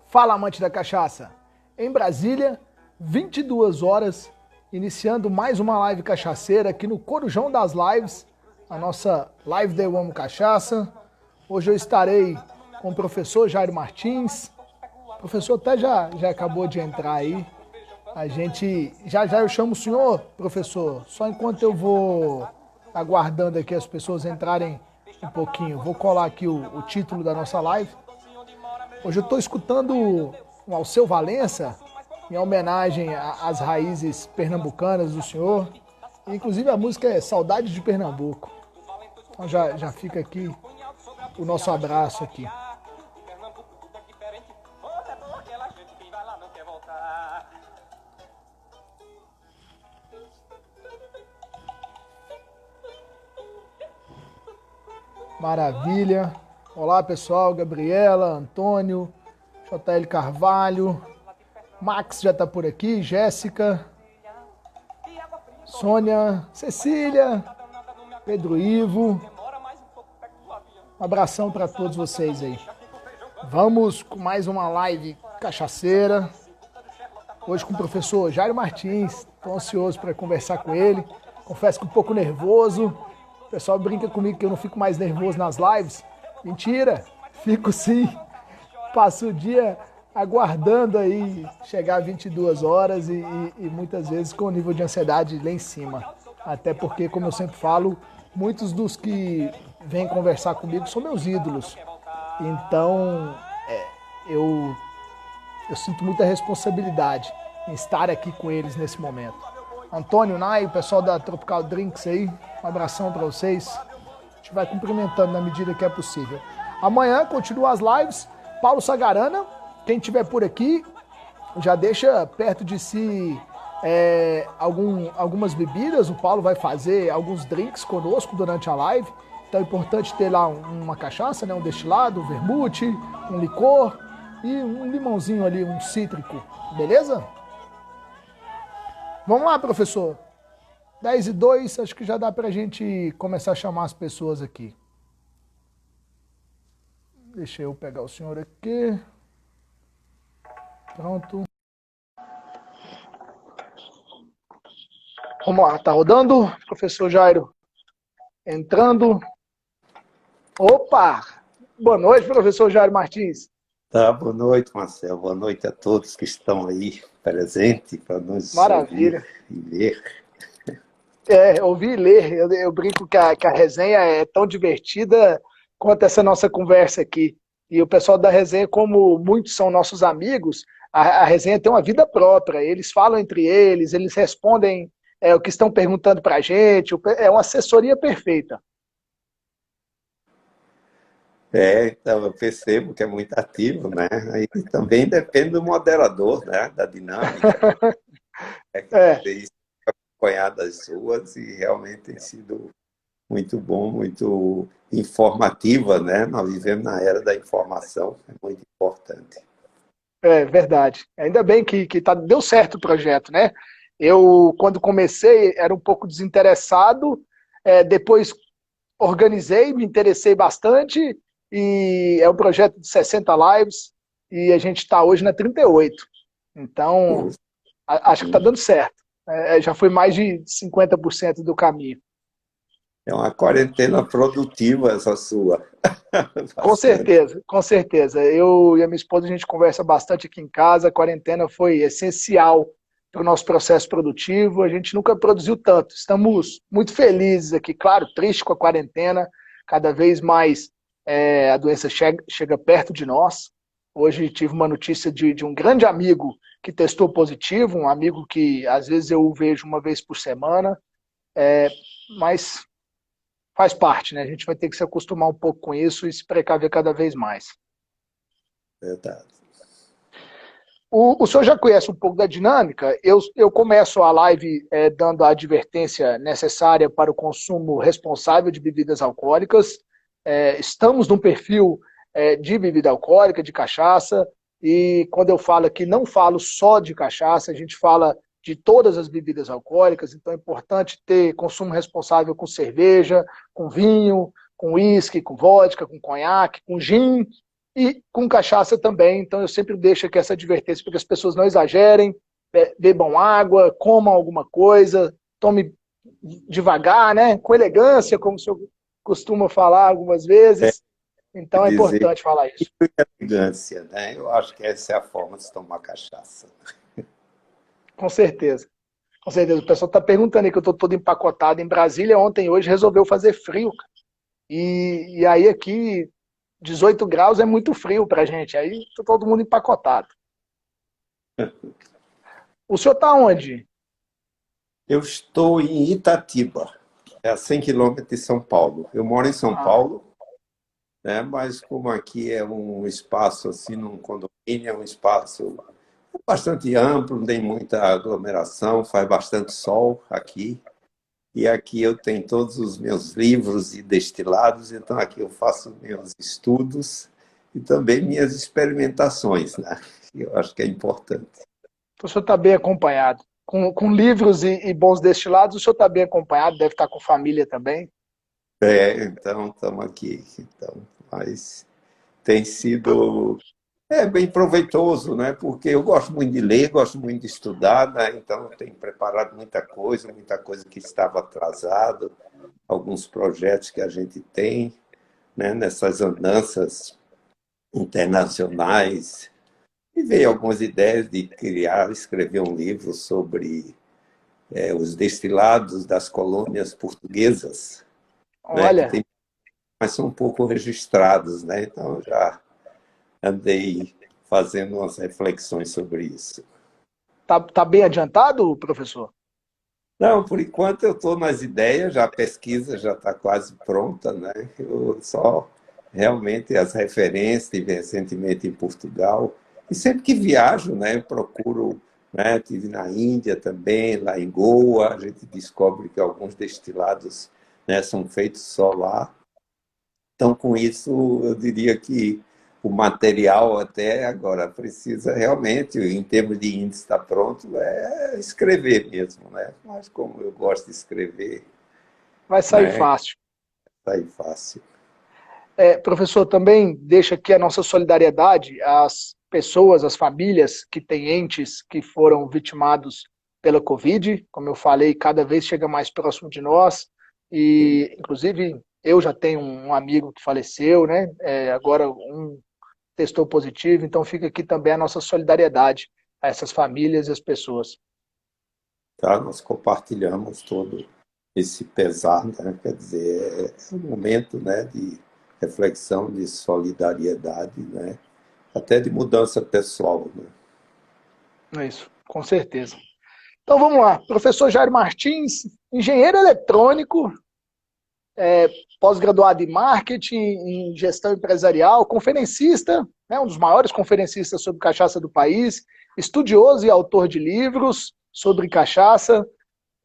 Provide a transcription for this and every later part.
Fala, amante da cachaça! Em Brasília, 22 horas, iniciando mais uma live cachaceira aqui no Corujão das Lives, a nossa live da Eu Amo Cachaça. Hoje eu estarei com o professor Jairo Martins. O professor até já acabou de entrar aí. A gente, já eu chamo o senhor, professor, só enquanto eu vou aguardando aqui as pessoas entrarem um pouquinho. Vou colar aqui o título da nossa live. Hoje eu estou escutando o Alceu Valença, em homenagem às raízes pernambucanas do senhor. Inclusive a música é Saudade de Pernambuco. Então já fica aqui o nosso abraço aqui. Maravilha. Olá, pessoal. Gabriela, Antônio, JL Carvalho, Max já está por aqui, Jéssica, Sônia, Cecília, Pedro Ivo. Um abração para todos vocês aí. Vamos com mais uma live cachaceira. Hoje com o professor Jairo Martins. Estou ansioso para conversar com ele. Confesso que um pouco nervoso. O pessoal brinca comigo que eu não fico mais nervoso nas lives. Mentira, fico sim. Passo o dia aguardando aí chegar 22 horas e muitas vezes com o nível de ansiedade lá em cima. Até porque, como eu sempre falo, muitos dos que vêm conversar comigo são meus ídolos. Então, eu sinto muita responsabilidade em estar aqui com eles nesse momento. Antônio, Nai, o pessoal da Tropical Drinks aí, um abração para vocês. A gente vai cumprimentando na medida que é possível. Amanhã continua as lives. Paulo Sagarana, quem tiver por aqui, já deixa perto de si algumas bebidas. O Paulo vai fazer alguns drinks conosco durante a live. Então é importante ter lá uma cachaça, né? Um destilado, um vermute, um licor e um limãozinho ali, um cítrico. Beleza? Vamos lá, professor. 10:02, acho que já dá pra gente começar a chamar as pessoas aqui. Deixa eu pegar o senhor aqui. Pronto. Vamos lá, tá rodando? Professor Jairo entrando. Opa! Boa noite, professor Jairo Martins. Tá, boa noite, Marcelo. Boa noite a todos que estão aí presentes para nos Maravilha. ouvir e ler. Ouvir e ler. Eu brinco que a resenha é tão divertida quanto essa nossa conversa aqui. E o pessoal da resenha, como muitos são nossos amigos, a resenha tem uma vida própria. Eles falam entre eles, eles respondem o que estão perguntando para a gente. É uma assessoria perfeita. Então eu percebo que é muito ativo, né? E também depende do moderador, né? Da dinâmica. Tem acompanhado as suas e realmente tem sido muito bom, muito informativa, né? Nós vivemos na era da informação, é muito importante. É verdade. Ainda bem que deu certo o projeto, né? Eu, quando comecei, era um pouco desinteressado, depois organizei, me interessei bastante, e é um projeto de 60 lives, e a gente está hoje na 38. Então, acho que está dando certo. Já foi mais de 50% do caminho. É uma quarentena produtiva essa sua. Com certeza, com certeza. Eu e a minha esposa, a gente conversa bastante aqui em casa. A quarentena foi essencial para o nosso processo produtivo. A gente nunca produziu tanto. Estamos muito felizes aqui. Claro, triste com a quarentena. Cada vez mais a doença chega perto de nós. Hoje tive uma notícia de um grande amigo que testou positivo, um amigo que às vezes eu o vejo uma vez por semana. Mas faz parte, né? A gente vai ter que se acostumar um pouco com isso e se precaver cada vez mais. Verdade. O senhor já conhece um pouco da dinâmica? Eu começo a live dando a advertência necessária para o consumo responsável de bebidas alcoólicas. Estamos num perfil de bebida alcoólica, de cachaça, e quando eu falo aqui, não falo só de cachaça, a gente fala de todas as bebidas alcoólicas, então é importante ter consumo responsável com cerveja, com vinho, com uísque, com vodka, com conhaque, com gin e com cachaça também. Então eu sempre deixo aqui essa advertência para que as pessoas não exagerem, bebam água, comam alguma coisa, tome devagar, né? Com elegância, como o senhor costuma falar algumas É vezes. Então é dizer importante falar isso. elegância, né? Eu acho que essa é a forma de se tomar cachaça. Com certeza. Com certeza. O pessoal está perguntando aí que eu estou todo empacotado. Em Brasília, ontem e hoje resolveu fazer frio. E aí aqui, 18 graus é muito frio pra gente. Aí tá todo mundo empacotado. O senhor está onde? Eu estou em Itatiba, é a 100 quilômetros de São Paulo. Eu moro em São Ah, Paulo, né? Mas como aqui é um espaço assim, num condomínio, é um espaço bastante amplo, não tem muita aglomeração, faz bastante sol aqui. E aqui eu tenho todos os meus livros e destilados, então aqui eu faço meus estudos e também minhas experimentações, né? Eu acho que é importante. o senhor está bem acompanhado. Com livros e bons destilados, o senhor está bem acompanhado, deve estar com família também. Então estamos aqui. Então, mas tem sido bem proveitoso, né? Porque eu gosto muito de ler, gosto muito de estudar, né? Então eu tenho preparado muita coisa que estava atrasado, alguns projetos que a gente tem, né? Nessas andanças internacionais. E veio algumas ideias de criar, escrever um livro sobre os destilados das colônias portuguesas, né? Que Olha, tem, mas são um pouco registrados, né? Então já andei fazendo umas reflexões sobre isso. tá bem adiantado, professor? Não, por enquanto eu estou nas ideias, já a pesquisa já está quase pronta, né? Eu só realmente as referências, estive recentemente em Portugal, e sempre que viajo, né, eu procuro, né, estive na Índia também, lá em Goa, a gente descobre que alguns destilados, né, são feitos só lá. Então, com isso, eu diria que o material até agora precisa realmente, em termos de índice estar pronto, é escrever mesmo, né? Mas como eu gosto de escrever, Vai sair né, fácil. tá aí fácil. Professor, também deixa aqui a nossa solidariedade às pessoas, às famílias que têm entes que foram vitimados pela Covid. Como eu falei, cada vez chega mais próximo de nós. E, inclusive, eu já tenho um amigo que faleceu, né? Agora um testou positivo. Então, fica aqui também a nossa solidariedade a essas famílias e as pessoas. Tá? Nós compartilhamos todo esse pesar, né? Quer dizer, é um momento, né, de reflexão, de solidariedade, né? Até de mudança pessoal, né? É isso, com certeza. Então, vamos lá. Professor Jair Martins, engenheiro eletrônico, pós-graduado em marketing, em gestão empresarial, conferencista, né, um dos maiores conferencistas sobre cachaça do país, estudioso e autor de livros sobre cachaça.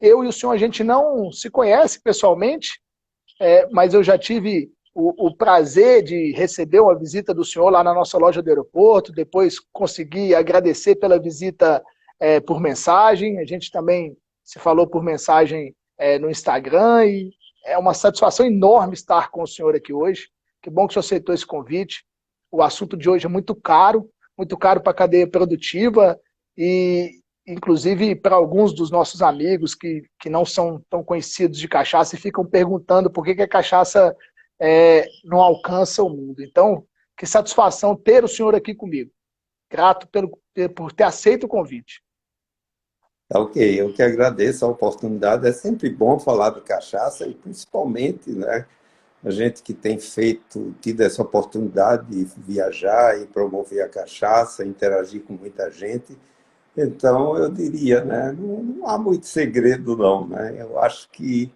Eu e o senhor, a gente não se conhece pessoalmente, mas eu já tive o prazer de receber uma visita do senhor lá na nossa loja do aeroporto, depois consegui agradecer pela visita por mensagem, a gente também se falou por mensagem no Instagram, e é uma satisfação enorme estar com o senhor aqui hoje. Que bom que o senhor aceitou esse convite. O assunto de hoje é muito caro para a cadeia produtiva e, inclusive, para alguns dos nossos amigos que não são tão conhecidos de cachaça e ficam perguntando por que a cachaça não alcança o mundo. Então, que satisfação ter o senhor aqui comigo. Grato por ter aceito o convite. Tá ok, eu que agradeço a oportunidade. É sempre bom falar de cachaça e principalmente, né, a gente que tem tido essa oportunidade de viajar e promover a cachaça, interagir com muita gente. Então, eu diria, né, não há muito segredo não, né? Eu acho que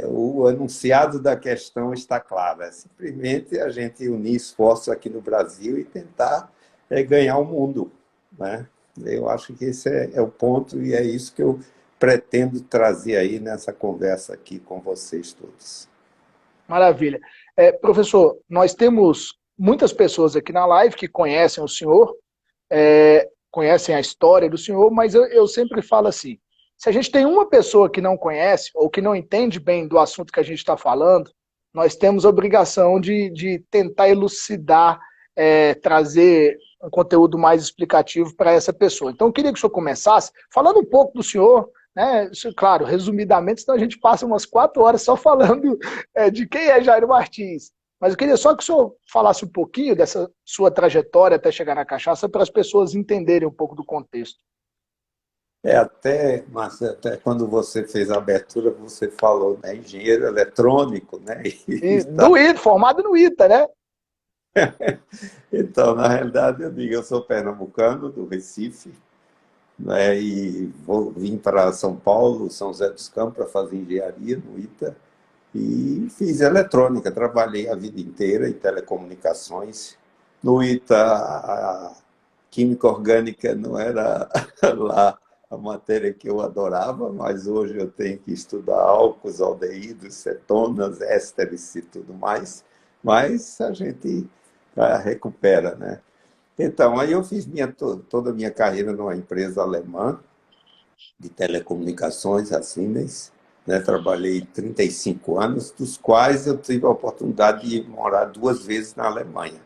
o enunciado da questão está claro. É simplesmente a gente unir esforços aqui no Brasil e tentar ganhar o mundo, né? Eu acho que esse é o ponto e é isso que eu pretendo trazer aí nessa conversa aqui com vocês todos. Maravilha. Professor, nós temos muitas pessoas aqui na live que conhecem o senhor, conhecem a história do senhor, mas eu sempre falo assim, se a gente tem uma pessoa que não conhece ou que não entende bem do assunto que a gente está falando, nós temos a obrigação de tentar elucidar trazer um conteúdo mais explicativo para essa pessoa. Então, eu queria que o senhor começasse falando um pouco do senhor, né? Isso, claro, resumidamente, senão a gente passa umas 4 horas só falando de quem é Jairo Martins. Mas eu queria só que o senhor falasse um pouquinho dessa sua trajetória até chegar na cachaça para as pessoas entenderem um pouco do contexto. Márcio, até quando você fez a abertura, você falou, né, engenheiro eletrônico, né? E do ITA, formado no ITA, né? Então, na realidade, eu digo, eu sou pernambucano, do Recife, né, e vim para São Paulo, São José dos Campos, para fazer engenharia no ITA, e fiz eletrônica, trabalhei a vida inteira em telecomunicações. No ITA, a química orgânica não era lá a matéria que eu adorava, mas hoje eu tenho que estudar álcools, aldeídos, cetonas, ésteres e tudo mais, mas a gente recupera, né? Então, aí eu fiz toda a minha carreira numa empresa alemã de telecomunicações, a Siemens, né? Trabalhei 35 anos, dos quais eu tive a oportunidade de morar 2 vezes na Alemanha.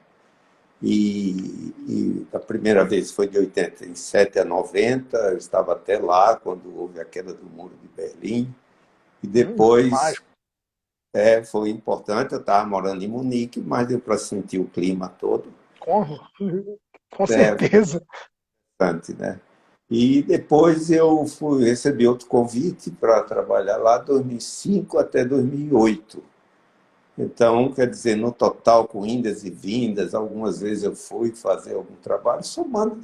E a primeira vez foi de 87 a 90, eu estava até lá quando houve a queda do Muro de Berlim. E depois Mágico. foi importante, eu estava morando em Munique, mas deu para sentir o clima todo. Com, com É certeza. bastante, né? E depois eu recebi outro convite para trabalhar lá 2005 até 2008. Então, quer dizer, no total, com indas e vindas, algumas vezes eu fui fazer algum trabalho, somando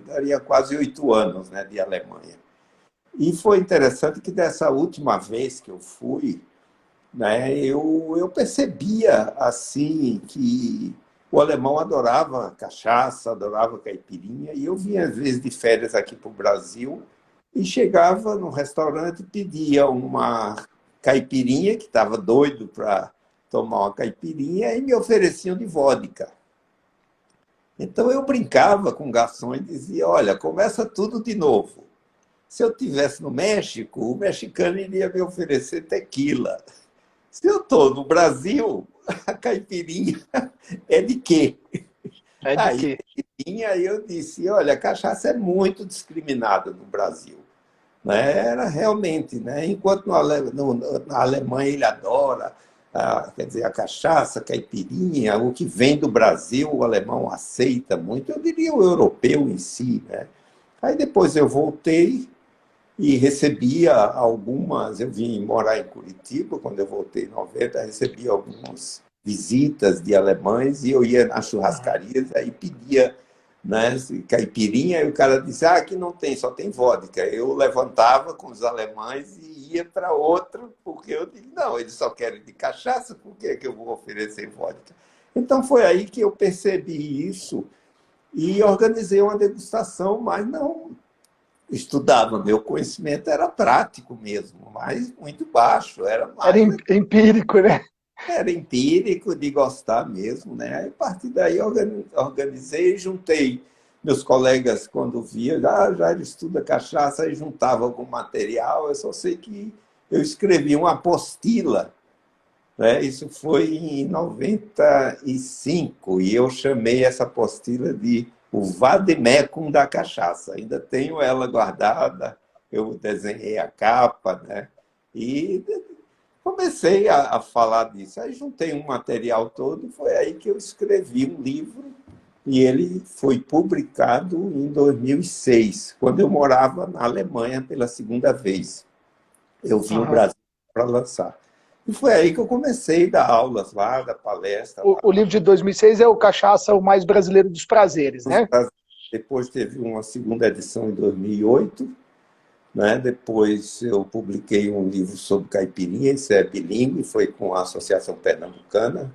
daria quase 8 anos, né, de Alemanha. E foi interessante que dessa última vez que eu fui, né, eu percebia assim que o alemão adorava cachaça, adorava caipirinha, e eu vinha às vezes de férias aqui para o Brasil e chegava no restaurante, pedia uma caipirinha, que estava doido para tomar uma caipirinha, e me ofereciam de vodka. Então eu brincava com o garçom e dizia, olha, começa tudo de novo. Se eu estivesse no México, o mexicano iria me oferecer tequila. Se eu estou no Brasil, a caipirinha é de quê? É de Aí quê? eu disse, olha, a cachaça é muito discriminada no Brasil. Né? Era realmente, né? Enquanto na Alemanha ele adora, quer dizer, a cachaça, a caipirinha, o que vem do Brasil, o alemão aceita muito, eu diria o europeu em si. Né? Aí depois eu voltei e recebia algumas, eu vim morar em Curitiba, quando eu voltei em 90, recebi algumas visitas de alemães e eu ia nas churrascarias, aí pedia, né, caipirinha, e o cara dizia, aqui não tem, só tem vodka. Eu levantava com os alemães e ia para outro, porque eu digo, não, eles só querem de cachaça, por que é que eu vou oferecer vodka? Então foi aí que eu percebi isso e organizei uma degustação, mas não estudava, meu conhecimento era prático mesmo, mas muito baixo, Era empírico, né? era empírico de gostar mesmo, né? Aí, a partir daí organizei e juntei meus colegas quando via, já ele estuda cachaça, aí juntava algum material, eu só sei que eu escrevi uma apostila, né? Isso foi em 95 e eu chamei essa apostila de o vademecum da cachaça. Ainda tenho ela guardada, eu desenhei a capa, né? E comecei a falar disso. Aí juntei um material todo e foi aí que eu escrevi um livro e ele foi publicado em 2006, quando eu morava na Alemanha pela segunda vez. Eu vim ao Uhum. Brasil para lançar. E foi aí que eu comecei a dar aulas lá, dar palestra lá. O livro de 2006 é o Cachaça, o mais brasileiro dos prazeres, né? Depois teve uma segunda edição em 2008, né? Depois eu publiquei um livro sobre caipirinha, isso é bilíngue, foi com a Associação Pernambucana,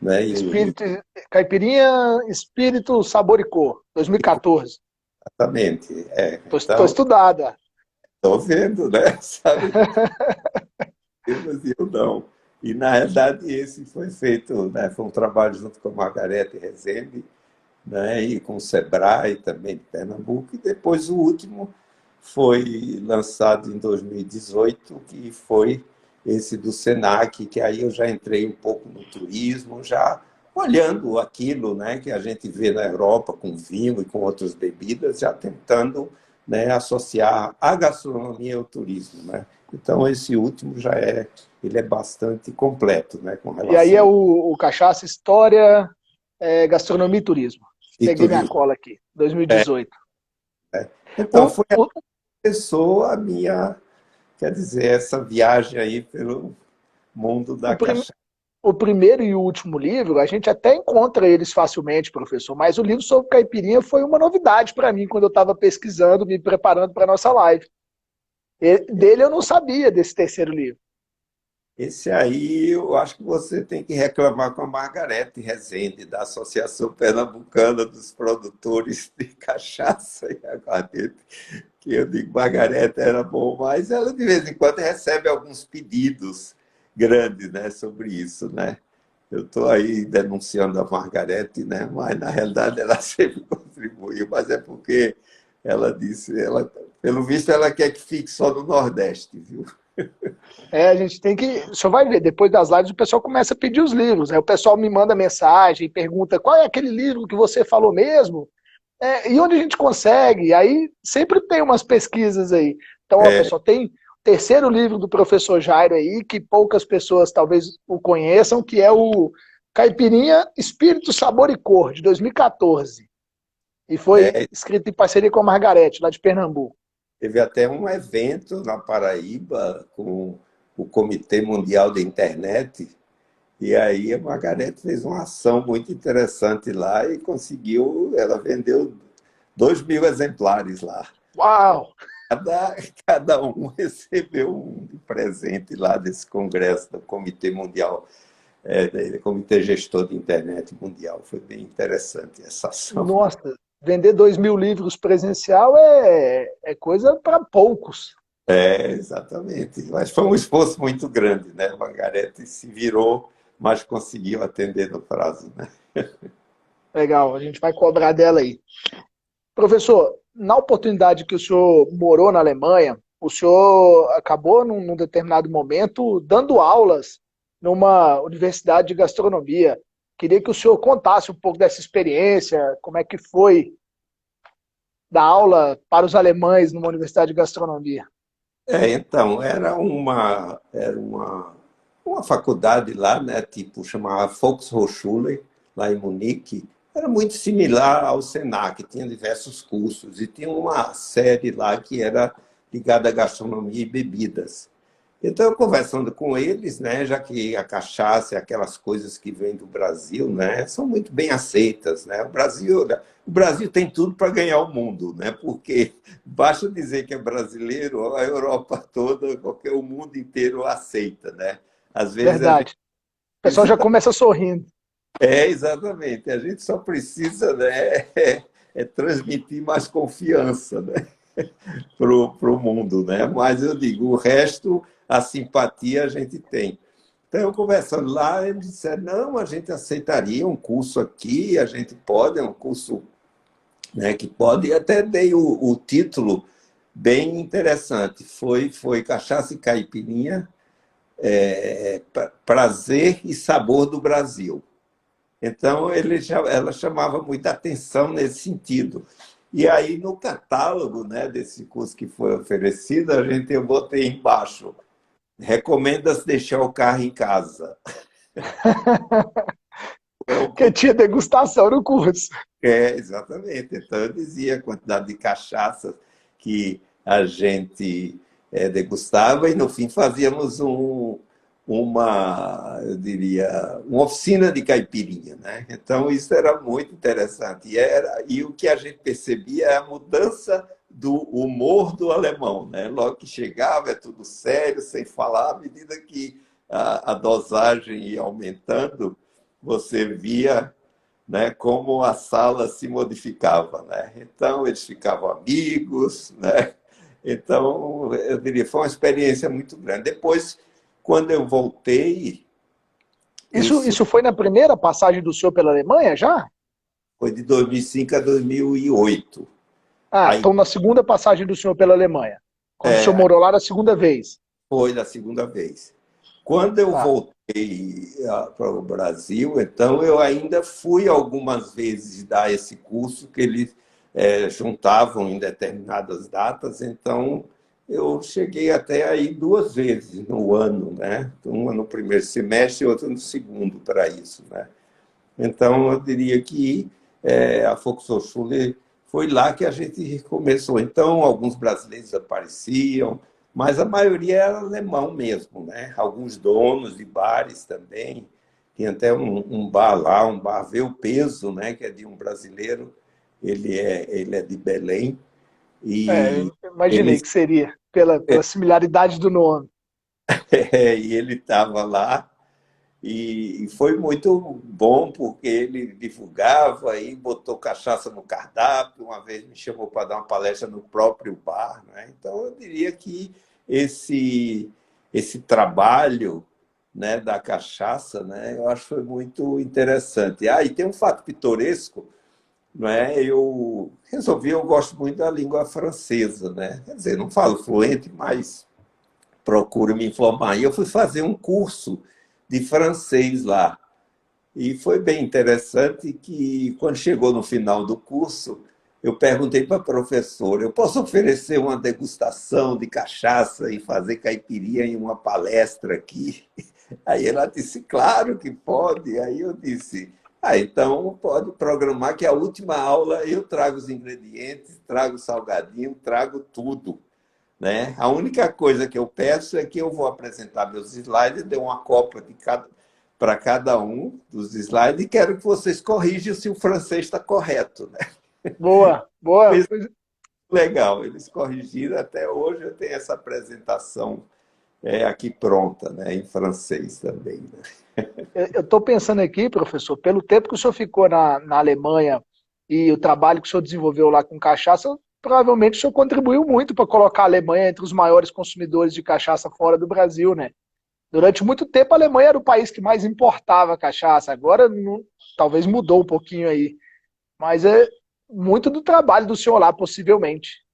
né? E o livro, Espírito, Caipirinha, Espírito, Sabor e Cor, 2014. exatamente. Tô Então, estudada. estou vendo, né? Sabe? Eu não. E, na realidade, esse foi feito, né? Foi um trabalho junto com a Margarete Rezende, né? E com o Sebrae também de Pernambuco. E depois o último foi lançado em 2018, que foi esse do Senac, que aí eu já entrei um pouco no turismo, já olhando aquilo, né, que a gente vê na Europa com vinho e com outras bebidas, já tentando, né, associar a gastronomia ao turismo, né? Então esse último ele é bastante completo, né, com E aí é relação o Cachaça, História, Gastronomia e Turismo. e Peguei minha turismo. cola aqui, 2018. Então O, foi a o, pessoa a minha, quer dizer, essa viagem aí pelo mundo o, da prim- cachaça. o primeiro e o último livro, a gente até encontra eles facilmente, professor, mas o livro sobre caipirinha foi uma novidade para mim quando eu estava pesquisando, me preparando para a nossa live. Dele eu não sabia, desse terceiro livro. Esse aí, eu acho que você tem que reclamar com a Margarete Rezende, da Associação Pernambucana dos Produtores de Cachaça e Aguardente, que eu digo, Margarete era bom, mas ela de vez em quando recebe alguns pedidos grandes, né, sobre isso, né? Eu estou aí denunciando a Margarete, né? Mas na realidade ela sempre contribuiu, mas é porque ela disse, pelo visto ela quer que fique só no Nordeste, viu? A gente tem que. O senhor vai ver, depois das lives o pessoal começa a pedir os livros. Aí o pessoal me manda mensagem, pergunta qual é aquele livro que você falou mesmo? E onde a gente consegue? Aí sempre tem umas pesquisas aí. Então, ó, É, pessoal, tem o terceiro livro do professor Jairo aí, que poucas pessoas talvez o conheçam, que é o Caipirinha, Espírito, Sabor e Cor, de 2014. E foi é, escrito em parceria com a Margarete, lá de Pernambuco. teve até um evento na Paraíba com o Comitê Mundial da Internet, e aí a Margarete fez uma ação muito interessante lá e conseguiu, ela vendeu 2.000 exemplares lá. Uau! Cada, cada um recebeu um presente lá desse congresso do Comitê Mundial, do Comitê Gestor de Internet Mundial. Foi bem interessante essa ação. Nossa, vender 2.000 livros presencial é coisa para poucos. É, exatamente. Mas foi um esforço muito grande, né? A Margarete se virou, mas conseguiu atender no prazo, né? Legal, a gente vai cobrar dela aí. Professor, na oportunidade que o senhor morou na Alemanha, o senhor acabou, num determinado momento, dando aulas numa universidade de gastronomia. Queria que o senhor contasse um pouco dessa experiência, como é que foi dar aula para os alemães numa universidade de gastronomia. Então, uma faculdade lá, né? Tipo, chamava Volkshochschule, lá em Munique. Era muito similar ao Senac, tinha diversos cursos, e tinha uma série lá que era ligada à gastronomia e bebidas. Então, eu conversando com eles, né, já que a cachaça e aquelas coisas que vêm do Brasil, né, são muito bem aceitas, né? O Brasil tem tudo para ganhar o mundo, né? Porque basta dizer que é brasileiro, a Europa toda, qualquer o mundo inteiro aceita, né? Às vezes a gente Verdade. O pessoal já precisa. começa sorrindo. Exatamente. A gente só precisa, né, transmitir mais confiança, né, para o mundo, né? Mas eu digo, o resto, a simpatia a gente tem. Então, eu conversando lá, eles disseram, não, a gente aceitaria um curso aqui, a gente pode, é um curso, né, que pode, e até dei o título bem interessante, foi Cachaça e Caipirinha, Prazer e Sabor do Brasil. Então, ela chamava muita atenção nesse sentido. E aí, no catálogo, né, desse curso que foi oferecido, eu botei embaixo, recomenda-se deixar o carro em casa. É, Porque tinha degustação no curso. exatamente. Então, eu dizia a quantidade de cachaça que a gente degustava e, no fim, fazíamos eu diria, uma oficina de caipirinha, né? Então, isso era muito interessante. E o que a gente percebia é a mudança do humor do alemão, né? Logo que chegava, é tudo sério, sem falar, à medida que a dosagem ia aumentando, você via, né, como a sala se modificava, né? Então eles ficavam amigos, né? Então eu diria foi uma experiência muito grande. Depois, quando eu voltei, Isso foi na primeira passagem do senhor pela Alemanha já? foi de 2005 a 2008. Ah, Aí então na segunda passagem do senhor pela Alemanha. Quando o senhor é, morou lá na segunda vez. foi da segunda vez. Quando eu Tá. voltei para o Brasil, então eu ainda fui algumas vezes dar esse curso que eles juntavam em determinadas datas, então eu cheguei até aí 2 vezes no ano, né? Uma no primeiro semestre e outra no segundo para isso, né? Então eu diria que a Volkshochschule foi lá que a gente começou. Então alguns brasileiros apareciam, mas a maioria era alemão mesmo, né? Alguns donos de bares também. Tinha até um bar lá, um bar Vê o Peso, né? Que é de um brasileiro. Ele é de Belém. E Eu imaginei ele, que seria, pela similaridade do nome. e ele estava lá. E foi muito bom, porque ele divulgava e botou cachaça no cardápio. Uma vez me chamou para dar uma palestra no próprio bar, né? Então, eu diria que esse trabalho, né, da cachaça, né, eu acho que foi muito interessante. E tem um fato pitoresco, né? Eu gosto muito da língua francesa, né? Quer dizer, não falo fluente, mas procuro me informar. E eu fui fazer um curso de francês lá. E foi bem interessante que, quando chegou no final do curso, eu perguntei para a professora: eu posso oferecer uma degustação de cachaça e fazer caipirinha em uma palestra aqui? Aí ela disse: claro que pode. Aí eu disse: então pode programar que a última aula eu trago os ingredientes, trago o salgadinho, trago tudo, né? A única coisa que eu peço é que eu vou apresentar meus slides, dei uma cópia para cada um dos slides e quero que vocês corrijam se o francês está correto, né? Boa, boa. Foi legal, eles corrigiram. Até hoje eu tenho essa apresentação aqui pronta, né? Em francês também, né? Eu estou pensando aqui, professor, pelo tempo que o senhor ficou na Alemanha e o trabalho que o senhor desenvolveu lá com cachaça, provavelmente o senhor contribuiu muito para colocar a Alemanha entre os maiores consumidores de cachaça fora do Brasil, né? Durante muito tempo a Alemanha era o país que mais importava cachaça, agora talvez mudou um pouquinho aí, mas é muito do trabalho do senhor lá, possivelmente.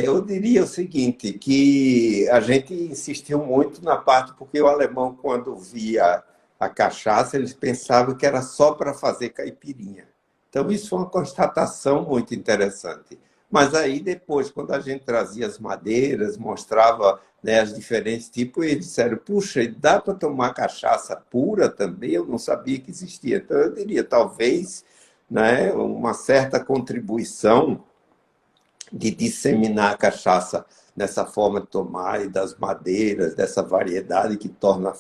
Eu diria o seguinte, que a gente insistiu muito na parte, porque o alemão, quando via a cachaça, eles pensavam que era só para fazer caipirinha. Então, isso foi uma constatação muito interessante. Mas aí, depois, quando a gente trazia as madeiras, mostrava, né, os diferentes tipos, eles disseram: puxa, dá para tomar cachaça pura também? Eu não sabia que existia. Então, eu diria, talvez, né, uma certa contribuição de disseminar a cachaça nessa forma de tomar e das madeiras, dessa variedade que torna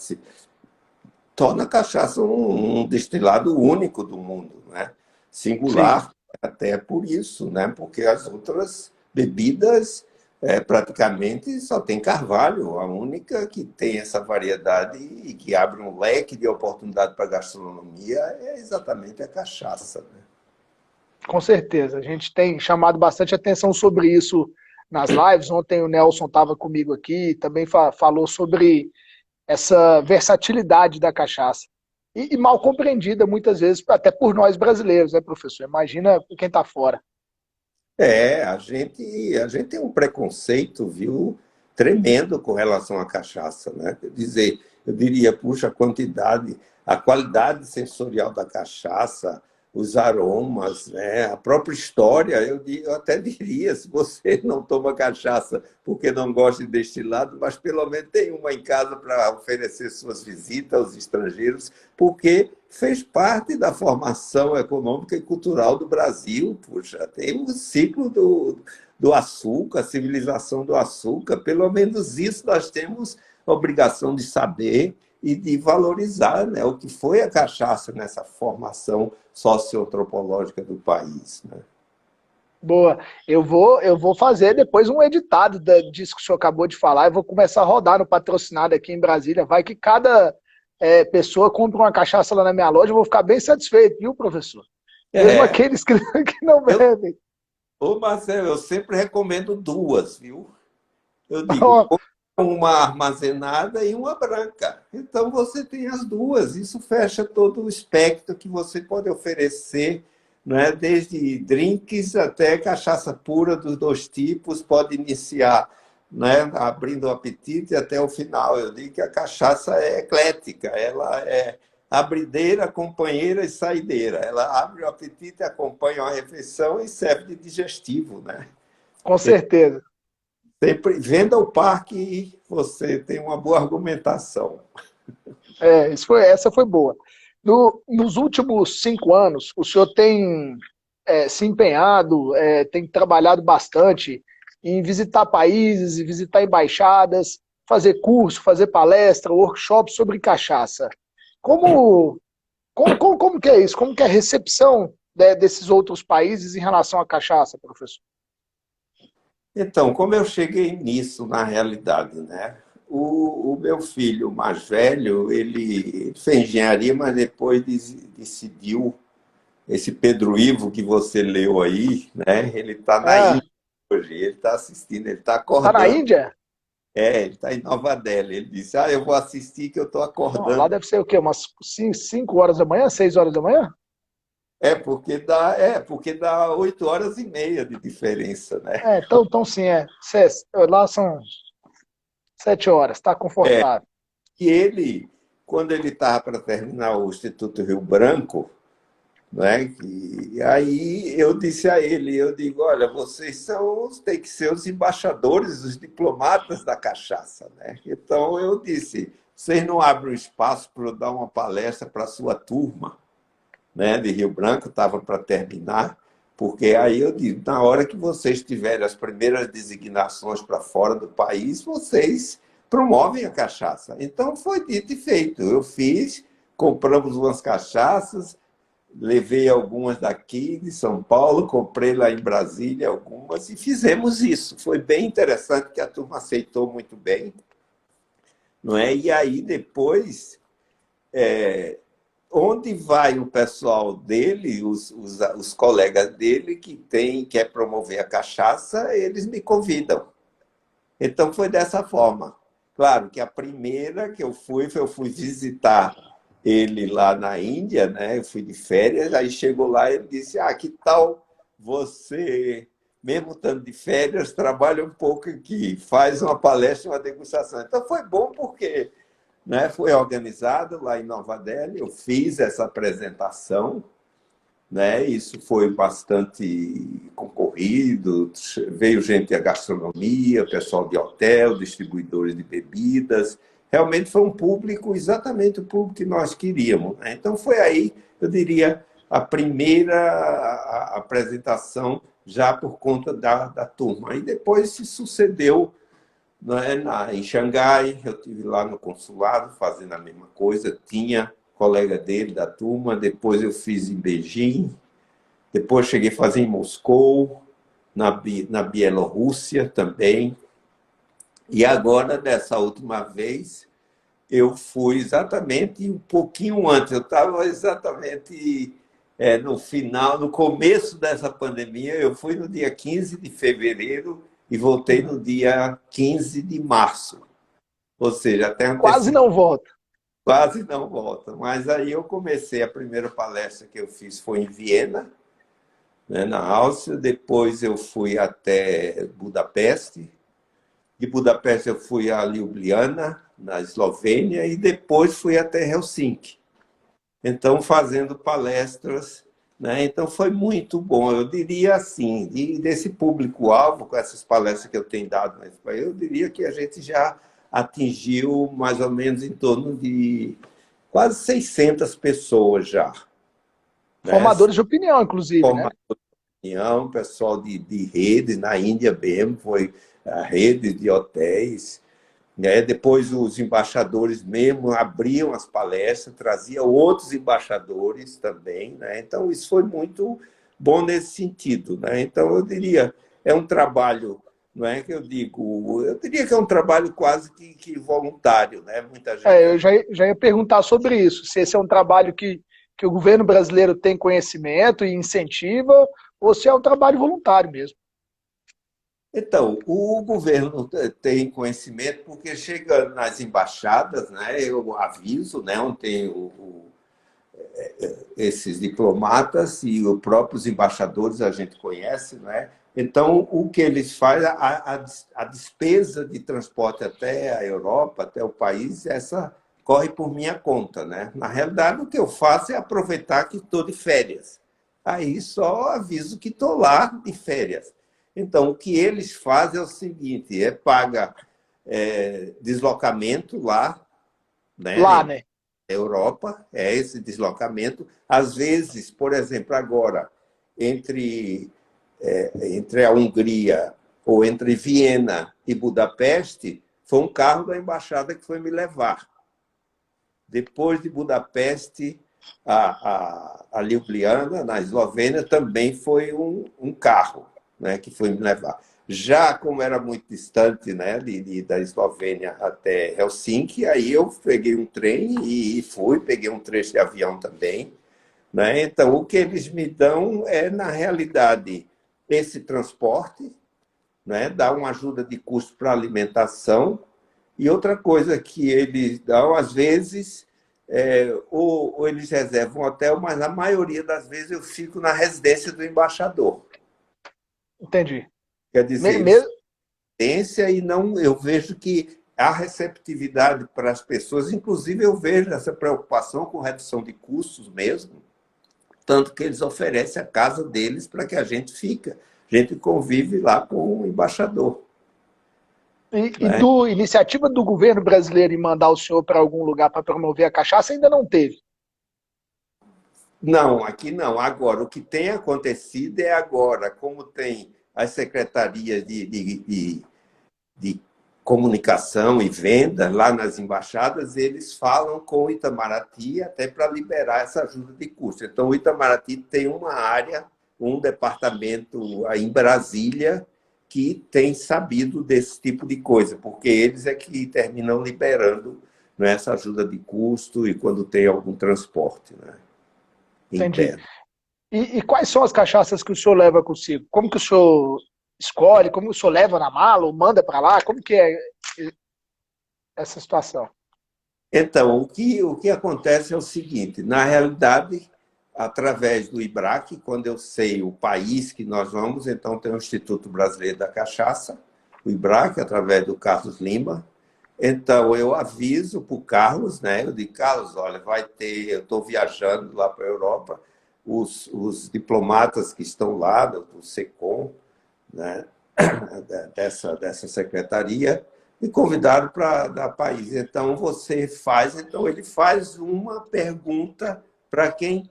a cachaça um destilado único do mundo, né? Sim. Singular até por isso, né? Porque as outras bebidas praticamente só tem carvalho, a única que tem essa variedade e que abre um leque de oportunidade para a gastronomia é exatamente a cachaça, né? Com certeza. A gente tem chamado bastante atenção sobre isso nas lives. Ontem o Nelson estava comigo aqui, também falou sobre essa versatilidade da cachaça. E mal compreendida muitas vezes, até por nós brasileiros, né, professor? Imagina quem está fora. A gente tem um preconceito, viu, tremendo com relação à cachaça, né? Quer dizer, eu diria, puxa, a qualidade sensorial da cachaça, os aromas, né? A própria história, eu até diria, se você não toma cachaça porque não gosta de destilado, mas pelo menos tem uma em casa para oferecer suas visitas aos estrangeiros, porque fez parte da formação econômica e cultural do Brasil. Puxa, tem um ciclo do açúcar, a civilização do açúcar, pelo menos isso nós temos a obrigação de saber e de valorizar, né, o que foi a cachaça nessa formação socioantropológica do país, né? Boa. Eu vou fazer depois um editado disso que o senhor acabou de falar. Eu vou começar a rodar no patrocinado aqui em Brasília. Vai que cada pessoa compra uma cachaça lá na minha loja. Eu vou ficar bem satisfeito, viu, professor? Mesmo É, aqueles que, que não eu, bebem. ô Marcelo, eu sempre recomendo duas, viu? Eu digo, uma armazenada e uma branca. Então você tem as duas. Isso fecha todo o espectro que você pode oferecer, né? Desde drinks até cachaça pura dos dois tipos. Pode iniciar né, abrindo o apetite até o final. Eu digo que a cachaça é eclética, ela é abrideira, companheira e saideira. Ela abre o apetite, acompanha a refeição e serve de digestivo, né? Com certeza. Sempre venda o parque e você tem uma boa argumentação. Essa foi boa. Nos últimos 5 anos, o senhor tem se empenhado, tem trabalhado bastante em visitar países, em visitar embaixadas, fazer curso, fazer palestra, workshop sobre cachaça. Como, como que é isso? Como que é a recepção, né, desses outros países em relação à cachaça, professor? Então, como eu cheguei nisso na realidade, né? O meu filho mais velho, ele fez engenharia, mas depois decidiu, esse Pedro Ivo que você leu aí, né? Ele está na Ah, Índia hoje, ele está assistindo, ele está tá na acordando. Índia? Ele está em Nova Delhi. Ele disse, eu vou assistir que eu estou Não, lá acordando. deve ser o quê? Umas 5 horas da manhã, 6 horas da manhã? Porque dá 8 horas e meia de diferença, né? Então sim, lá são 7 horas, tá confortável. E ele, quando ele estava para terminar o Instituto Rio Branco, né? E aí eu disse a ele, eu digo, olha, têm que ser os embaixadores, os diplomatas da cachaça, né? Então eu disse, vocês não abrem espaço para eu dar uma palestra para a sua turma, né? De Rio Branco, estava para terminar, porque aí eu digo, na hora que vocês tiverem as primeiras designações para fora do país, vocês promovem a cachaça. Então foi dito e feito. Eu fiz, compramos umas cachaças, levei algumas daqui de São Paulo, comprei lá em Brasília algumas e fizemos isso. Foi bem interessante, que a turma aceitou muito bem, não é? E aí depois, onde vai o pessoal dele, os colegas dele quer promover a cachaça, eles me convidam. Então foi dessa forma. Claro que a primeira que eu fui visitar ele lá na Índia, né? Eu fui de férias, aí chegou lá e ele disse: que tal você, mesmo estando de férias, trabalha um pouco aqui, faz uma palestra, uma degustação. Então foi bom porque, né, foi organizado lá em Nova Delhi, eu fiz essa apresentação, né? Isso foi bastante concorrido, veio gente da gastronomia, pessoal de hotel, distribuidores de bebidas. Realmente foi um público, exatamente o público que nós queríamos, né? Então foi aí, eu diria, a primeira apresentação já por conta da turma. E depois se sucedeu, né, em Xangai, eu estive lá no consulado fazendo a mesma coisa, tinha colega dele da turma, depois eu fiz em Beijing, depois cheguei a fazer em Moscou, na Bielorrússia também. E agora, dessa última vez, eu fui exatamente um pouquinho antes. Eu estava exatamente no final, no começo dessa pandemia. Eu fui no dia 15 de fevereiro e voltei no dia 15 de março. Ou seja, até Quase antecipado, não volta. quase não volta. Mas aí eu comecei, a primeira palestra que eu fiz foi em Viena, né, na Áustria. Depois eu fui até Budapeste. De Budapeste eu fui a Ljubljana, na Eslovênia, e depois fui até Helsinki. Então, fazendo palestras, né? Então, foi muito bom. Eu diria assim, desse público-alvo, com essas palestras que eu tenho dado nesse país, eu diria que a gente já atingiu mais ou menos em torno de quase 600 pessoas já, né? Formadores de opinião, inclusive, né? Reunião, pessoal de redes, na Índia mesmo, foi a rede de hotéis, né? Depois os embaixadores mesmo abriam as palestras, traziam outros embaixadores também, né? Então isso foi muito bom nesse sentido, né? Então eu diria, é um trabalho, não é que eu diria que é um trabalho quase que voluntário, né? Muita gente. Eu já ia perguntar sobre isso, se esse é um trabalho que o governo brasileiro tem conhecimento e incentiva, ou se é um trabalho voluntário mesmo. Então, o governo tem conhecimento porque chega nas embaixadas, né, eu aviso, né, onde tem esses diplomatas e os próprios embaixadores a gente conhece, né? Então, o que eles fazem, a despesa de transporte até a Europa, até o país, essa corre por minha conta, né? Na realidade, o que eu faço é aproveitar que estou de férias. Aí só aviso que estou lá de férias. Então, o que eles fazem é o seguinte, paga deslocamento lá, Lá, né? né? Europa, é esse deslocamento. Às vezes, por exemplo, agora, entre a Hungria ou entre Viena e Budapeste, foi um carro da embaixada que foi me levar. Depois de Budapeste, a Ljubljana, na Eslovênia, também foi um carro, né, que foi me levar. Já como era muito distante, né, da Eslovênia até Helsinki, aí eu peguei um trem e fui, peguei um trecho de avião também. Né? Então, o que eles me dão é, na realidade, esse transporte, né? Dá uma ajuda de custo para alimentação, e outra coisa que eles dão, às vezes, ou eles reservam um hotel, mas na maioria das vezes eu fico na residência do embaixador. Entendi. Quer dizer, Me, eles me, têm residência e não, eu vejo que há receptividade para as pessoas, inclusive eu vejo essa preocupação com redução de custos mesmo, tanto que eles oferecem a casa deles para que a gente fica. A gente convive lá com o embaixador. e Né? do iniciativa do governo brasileiro em mandar o senhor para algum lugar para promover a cachaça ainda não teve. Não, aqui não. Agora, o que tem acontecido é agora, como tem as secretarias de comunicação e venda lá nas embaixadas, eles falam com o Itamaraty até para liberar essa ajuda de custo. Então, o Itamaraty tem uma área, um departamento aí em Brasília que tem sabido desse tipo de coisa, porque eles é que terminam liberando, né, essa ajuda de custo e quando tem algum transporte, né, Entendi. interno. E quais são as cachaças que o senhor leva consigo? Como que o senhor escolhe? Como o senhor leva na mala ou manda para lá? Como que é essa situação? Então, o que acontece é o seguinte: na realidade, através do IBRAC, quando eu sei o país que nós vamos, então tem o Instituto Brasileiro da Cachaça, o IBRAC, através do Carlos Lima. Então, eu aviso para o Carlos, né? Eu digo, Carlos, olha, vai ter, eu estou viajando lá para a Europa, os diplomatas que estão lá, do SECOM, né? dessa secretaria, me convidaram para dar país. Então, então ele faz uma pergunta para quem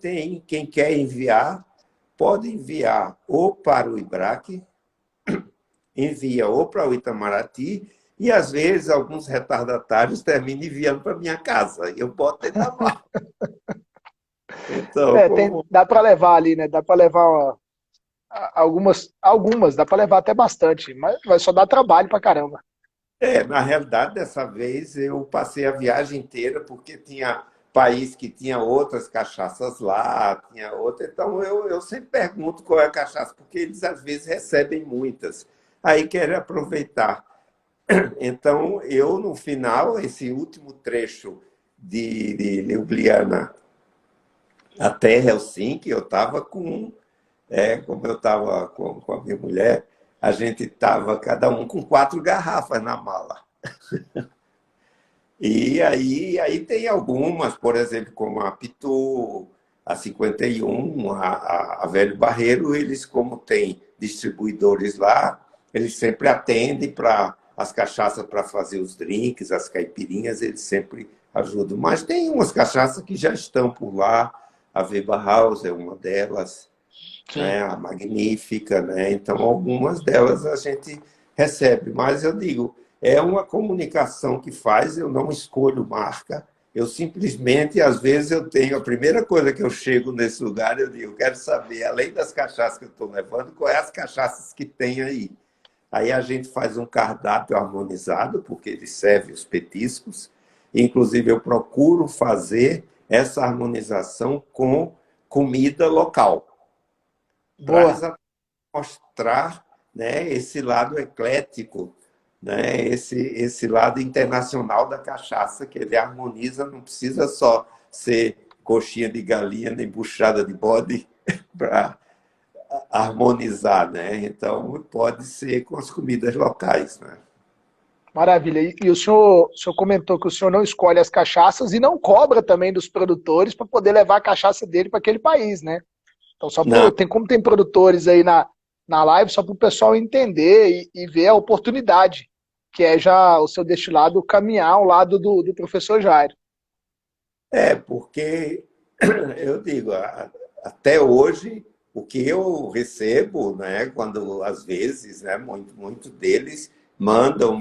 quer enviar, pode enviar ou para o IBRAC, envia ou para o Itamaraty, e às vezes alguns retardatários terminam enviando para minha casa. Eu boto dentro da mala. Então, Dá para levar ali, né? Dá para levar algumas, dá para levar até bastante, mas vai só dar trabalho para caramba. Na realidade, dessa vez eu passei a viagem inteira porque tinha país que tinha outras cachaças lá, tinha outra. Então eu sempre pergunto qual é a cachaça, porque eles às vezes recebem muitas. Aí querem aproveitar. Então eu, no final, esse último trecho de Ljubljana até Helsinki, eu estava como eu estava com a minha mulher, a gente estava cada um com 4 garrafas na mala. E aí tem algumas, por exemplo, como a Pitu, a 51, a Velho Barreiro, eles, como tem distribuidores lá, eles sempre atendem para as cachaças para fazer os drinks, as caipirinhas, eles sempre ajudam. Mas tem umas cachaças que já estão por lá, a Weber House é uma delas, Sim. né, a Magnífica, né? Então, algumas delas a gente recebe, mas eu digo, é uma comunicação que faz, eu não escolho marca, eu simplesmente, às vezes, eu tenho, a primeira coisa que eu chego nesse lugar, eu digo, eu quero saber, além das cachaças que eu estou levando, quais é as cachaças que tem aí. Aí a gente faz um cardápio harmonizado, porque ele serve os petiscos, inclusive eu procuro fazer essa harmonização com comida local para Boa. exatamente mostrar, né, esse lado eclético, né, esse lado internacional da cachaça, que ele harmoniza, não precisa só ser coxinha de galinha, nem buchada de bode para harmonizar, né? Então, pode ser com as comidas locais, né? Maravilha. E o senhor comentou que o senhor não escolhe as cachaças e não cobra também dos produtores para poder levar a cachaça dele para aquele país, né? Então, Não, como tem produtores aí na live, só para o pessoal entender e ver a oportunidade, que é já o seu destilado caminhar ao lado do professor Jairo. porque eu digo, até hoje, o que eu recebo, né, quando às vezes, né, muito deles mandam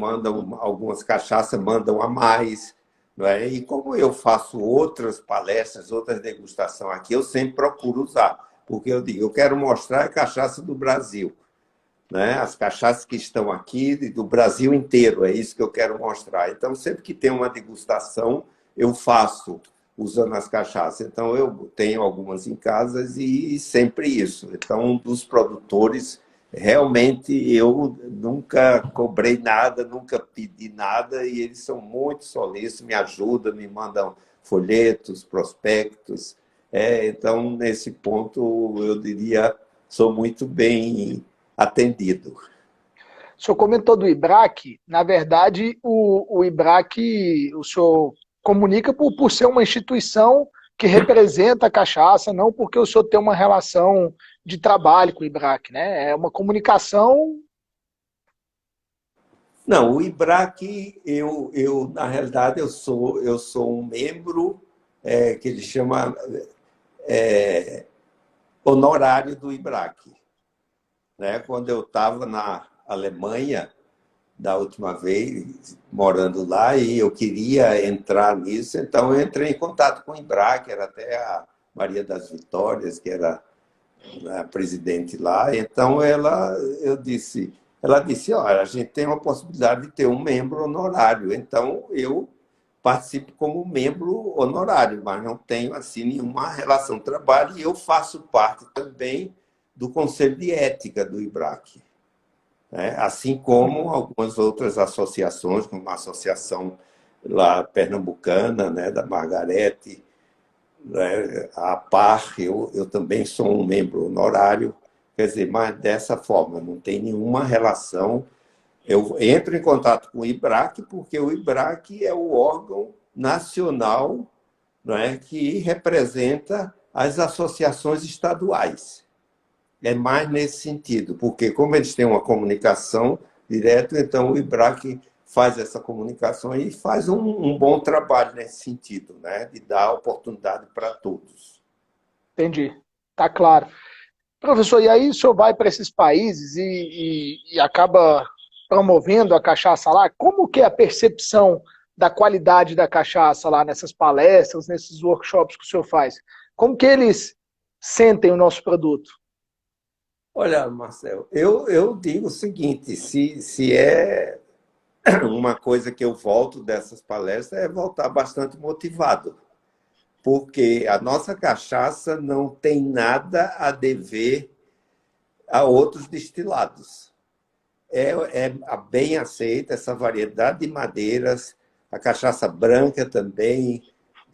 algumas cachaças, mandam a mais, não é? E como eu faço outras palestras, outras degustações aqui, eu sempre procuro usar, porque eu digo, eu quero mostrar a cachaça do Brasil, né? As cachaças que estão aqui do Brasil inteiro, é isso que eu quero mostrar. Então, sempre que tem uma degustação, eu faço usando as cachaças. Então, eu tenho algumas em casa e sempre isso. Então, um dos produtores, realmente, eu nunca cobrei nada, nunca pedi nada, e eles são muito solícitos, me ajudam, me mandam folhetos, prospectos. Então, nesse ponto, eu diria, sou muito bem atendido. O senhor comentou do IBRAC, na verdade, o IBRAC, o senhor comunica por ser uma instituição que representa a cachaça, não porque o senhor tem uma relação de trabalho com o IBRAC, né? É uma comunicação. Não, o IBRAC, na realidade, eu sou um membro que ele chama honorário do IBRAC. Né? Quando eu estava na Alemanha, da última vez, morando lá, e eu queria entrar nisso, então eu entrei em contato com o IBRAC, era até a Maria das Vitórias, que era a presidente lá, então ela disse, olha, a gente tem uma possibilidade de ter um membro honorário, então eu participo como membro honorário, mas não tenho assim nenhuma relação de trabalho e eu faço parte também do Conselho de Ética do IBRAC, né? Assim como algumas outras associações, como a associação lá pernambucana, né, da Margarete, né, a par, eu também sou um membro honorário, quer dizer, mas dessa forma, não tem nenhuma relação. Eu entro em contato com o IBRAC porque o IBRAC é o órgão nacional, não é, que representa as associações estaduais. É mais nesse sentido, porque como eles têm uma comunicação direta, então o IBRAC faz essa comunicação e faz um bom trabalho nesse sentido, né, de dar oportunidade para todos. Entendi, tá claro. Professor, e aí o senhor vai para esses países e acaba promovendo a cachaça lá? Como que é a percepção da qualidade da cachaça lá nessas palestras, nesses workshops que o senhor faz? Como que eles sentem o nosso produto? Olha, Marcelo, eu digo o seguinte, se é uma coisa que eu volto dessas palestras, é voltar bastante motivado, porque a nossa cachaça não tem nada a dever a outros destilados. É bem aceita essa variedade de madeiras, a cachaça branca também,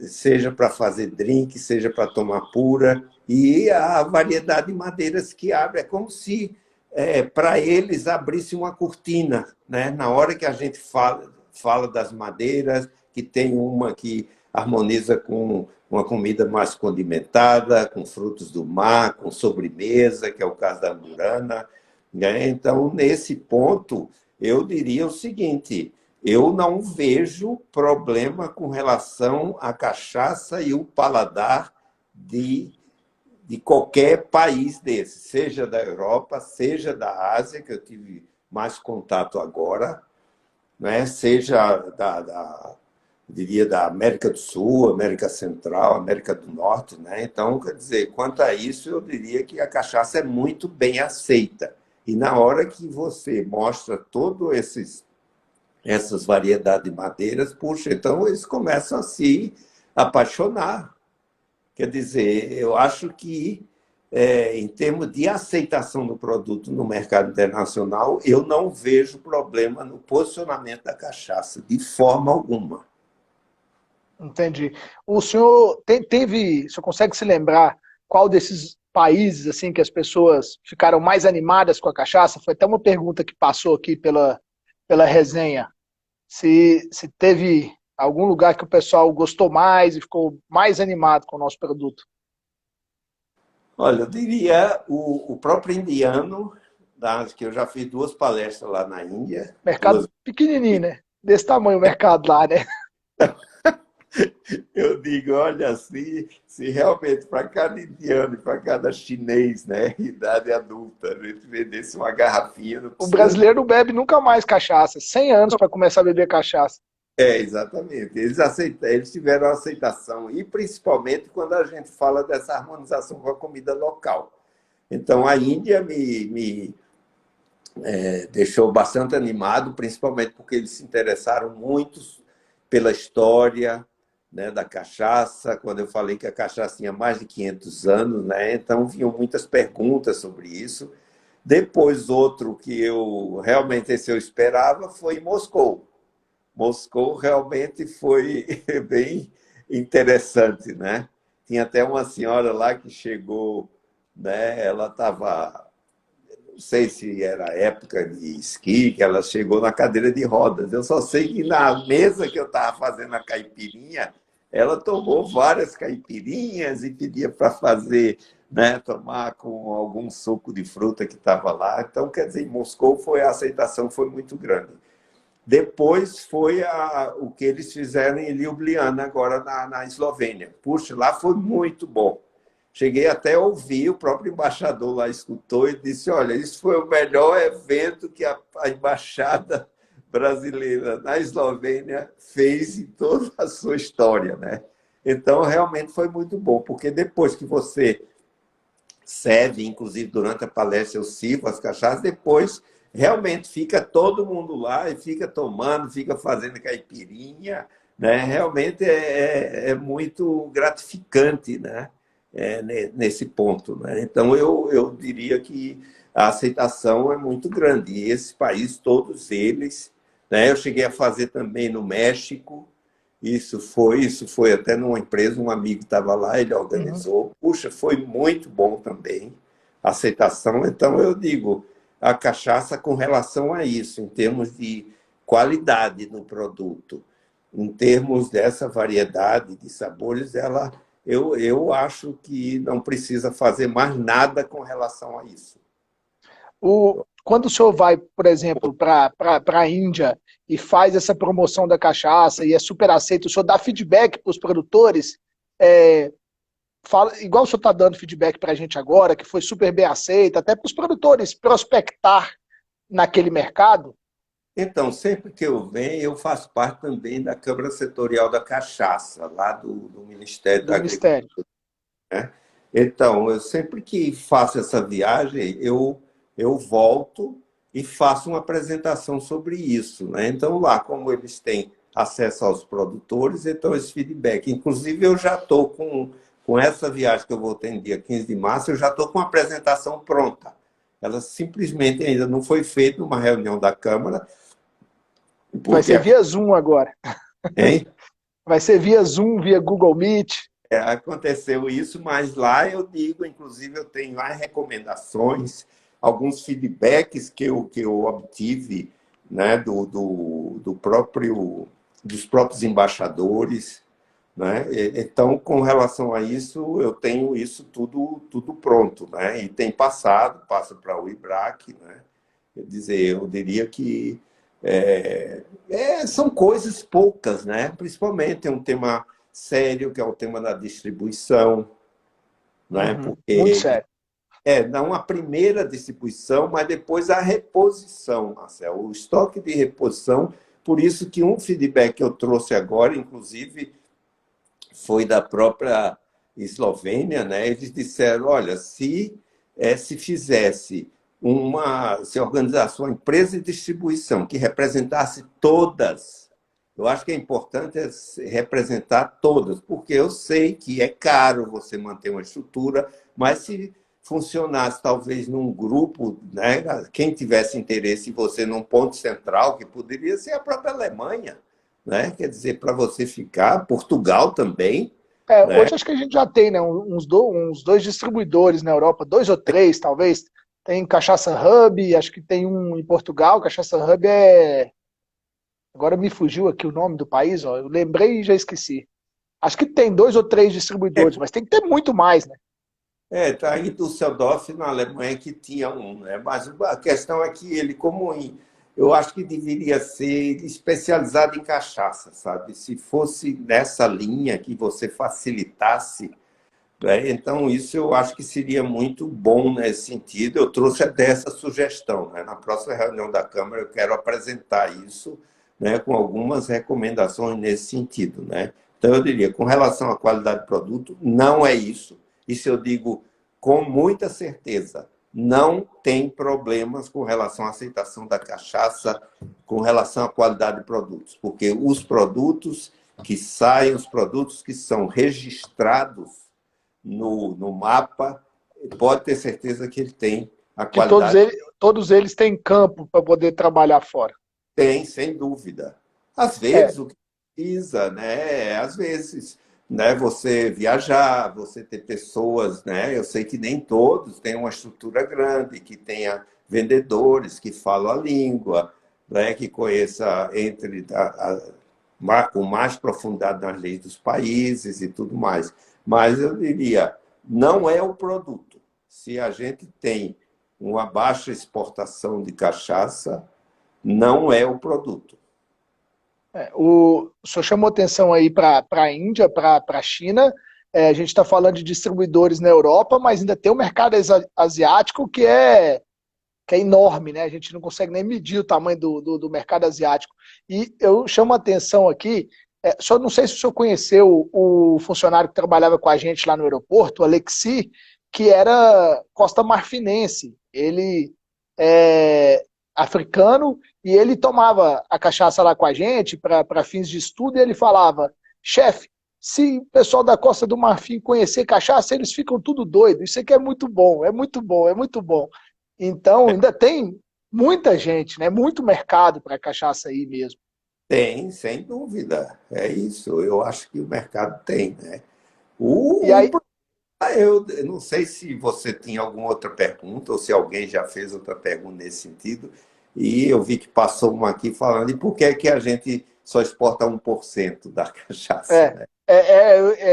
seja para fazer drink, seja para tomar pura, e a variedade de madeiras que abre. É como se, para eles, abrisse uma cortina. Né? Na hora que a gente fala das madeiras, que tem uma que harmoniza com uma comida mais condimentada, com frutos do mar, com sobremesa, que é o caso da amburana. Né? Então, nesse ponto, eu diria o seguinte: eu não vejo problema com relação à cachaça e o paladar de qualquer país desse, seja da Europa, seja da Ásia, que eu tive mais contato agora, né? Seja diria, da América do Sul, América Central, América do Norte. Né? Então, quer dizer, quanto a isso, eu diria que a cachaça é muito bem aceita. E na hora que você mostra todos essas variedades de madeiras, puxa, então eles começam a se apaixonar. Quer dizer, eu acho que, em termos de aceitação do produto no mercado internacional, eu não vejo problema no posicionamento da cachaça, de forma alguma. Entendi. O senhor o senhor consegue se lembrar qual desses países assim que as pessoas ficaram mais animadas com a cachaça? Foi até uma pergunta que passou aqui pela resenha. Se teve algum lugar que o pessoal gostou mais e ficou mais animado com o nosso produto. Olha, eu diria o próprio indiano, que eu já fiz 2 palestras lá na Índia, Mercado duas. pequenininho, né? Desse tamanho o mercado lá, né? Eu digo, olha, se realmente para cada indiano e para cada chinês, né, idade adulta, a gente vendesse uma garrafinha, não O precisa. brasileiro não bebe nunca mais cachaça. 100 anos para começar a beber cachaça. É, exatamente. Eles tiveram aceitação, e principalmente quando a gente fala dessa harmonização com a comida local. Então, a Índia me deixou bastante animado, principalmente porque eles se interessaram muito pela história, né, da cachaça, quando eu falei que a cachaça tinha mais de 500 anos, né, então vinham muitas perguntas sobre isso. Depois, outro que eu realmente esse eu esperava foi Moscou. Moscou realmente foi bem interessante, né? Tinha até uma senhora lá que chegou, né? Ela estava, não sei se era época de esqui, que ela chegou na cadeira de rodas. Eu só sei que na mesa que eu estava fazendo a caipirinha, ela tomou várias caipirinhas e pedia para fazer, né, tomar com algum suco de fruta que estava lá. Então, quer dizer, em Moscou a aceitação foi muito grande. Depois foi o que eles fizeram em Ljubljana, agora na Eslovênia. Puxa, lá foi muito bom. Cheguei até a ouvir, o próprio embaixador lá escutou e disse, olha, isso foi o melhor evento que a embaixada brasileira na Eslovênia fez em toda a sua história, né? Então, realmente foi muito bom, porque depois que você serve, inclusive durante a palestra eu sirvo as cachaças, depois realmente fica todo mundo lá e fica tomando, fica fazendo caipirinha, né? Realmente é muito gratificante, né? Nesse ponto, né? Então eu diria que a aceitação é muito grande. E esses países, todos eles, né? Eu cheguei a fazer também no México. Isso foi até numa empresa, um amigo estava lá, ele Uhum. organizou. Puxa, foi muito bom também a aceitação. Então, eu digo, a cachaça com relação a isso, em termos de qualidade no produto, em termos dessa variedade de sabores, eu acho que não precisa fazer mais nada com relação a isso. Quando o senhor vai, por exemplo, para a Índia e faz essa promoção da cachaça e é super aceito, o senhor dá feedback para os produtores, é, fala, igual o senhor está dando feedback para a gente agora, que foi super bem aceito, até para os produtores prospectar naquele mercado Então, sempre que eu venho, eu faço parte também da Câmara Setorial da Cachaça, lá do Ministério do da Agricultura, Ministério. né? Então, eu sempre que faço essa viagem, eu volto e faço uma apresentação sobre isso, né? Então, lá, como eles têm acesso aos produtores, então esse feedback. Inclusive, eu já estou com essa viagem que eu vou ter no dia 15 de março, eu já estou com a apresentação pronta. Ela simplesmente ainda não foi feita uma reunião da Câmara, Vai porque ser via Zoom agora. hein? Vai ser via Zoom, via Google Meet. Aconteceu isso, mas lá eu digo, inclusive eu tenho lá recomendações, alguns feedbacks que eu obtive, né, dos próprios embaixadores, né? Então, com relação a isso, eu tenho isso tudo pronto, né? E tem passa para o IBRAC, né? Eu diria que são coisas poucas, né? Principalmente é um tema sério, que é o tema da distribuição, né? Uhum, muito Porque sério. não a primeira distribuição, mas depois a reposição, Marcelo, o estoque de reposição. Por isso que um feedback que eu trouxe agora, inclusive, foi da própria Eslovênia, né? Eles disseram, olha, se fizesse se organizasse uma empresa de distribuição que representasse todas, eu acho que é importante representar todas, porque eu sei que é caro você manter uma estrutura, mas se funcionasse talvez num grupo, né? Quem tivesse interesse em você num ponto central, que poderia ser a própria Alemanha, né? Quer dizer, para você ficar, Portugal também, né? Hoje acho que a gente já tem, né, uns dois distribuidores na Europa, dois ou três, talvez. Tem Cachaça Hub, acho que tem um em Portugal. Cachaça Hub é. Agora me fugiu aqui o nome do país, ó. Eu lembrei e já esqueci. Acho que tem dois ou três distribuidores, mas tem que ter muito mais, né? Tá em Düsseldorf, na Alemanha, que tinha um, né? Mas a questão é que ele, eu acho que deveria ser especializado em cachaça, sabe? Se fosse nessa linha que você facilitasse, né? Então isso eu acho que seria muito bom nesse sentido. Eu trouxe até essa sugestão, né? Na próxima reunião da Câmara eu quero apresentar isso, né? Com algumas recomendações nesse sentido, né? Então eu diria, com relação à qualidade do produto, não é isso. Isso eu digo com muita certeza. Não tem problemas com relação à aceitação da cachaça, com relação à qualidade de produtos, porque os produtos que saem, os produtos que são registrados no mapa, pode ter certeza que ele tem a Que qualidade. todos eles têm campo para poder trabalhar fora. Tem, sem dúvida. Às vezes, o que precisa, né? Às vezes, né? Você viajar, você ter pessoas, né? Eu sei que nem todos têm uma estrutura grande, que tenha vendedores que falam a língua, né? Que conheça com mais profundidade nas leis dos países e tudo mais. Mas eu diria, não é o produto. Se a gente tem uma baixa exportação de cachaça, não é o produto. O senhor chamou atenção aí para a Índia, para a China. A gente está falando de distribuidores na Europa, mas ainda tem o mercado asiático que é enorme, né? A gente não consegue nem medir o tamanho do mercado asiático. E eu chamo a atenção aqui, só não sei se o senhor conheceu o funcionário que trabalhava com a gente lá no aeroporto, o Alexi, que era costa-marfinense. Ele é africano e ele tomava a cachaça lá com a gente para fins de estudo e ele falava, chefe, se o pessoal da Costa do Marfim conhecer cachaça, eles ficam tudo doido. Isso aqui é muito bom, é muito bom, é muito bom. Então, ainda tem muita gente, né? Muito mercado para cachaça aí mesmo. Tem, sem dúvida. É isso. Eu acho que o mercado tem, né? E O, aí, o, eu não sei se você tinha alguma outra pergunta ou se alguém já fez outra pergunta nesse sentido. E eu vi que passou uma aqui falando, e por que é que a gente só exporta 1% da cachaça, é, né?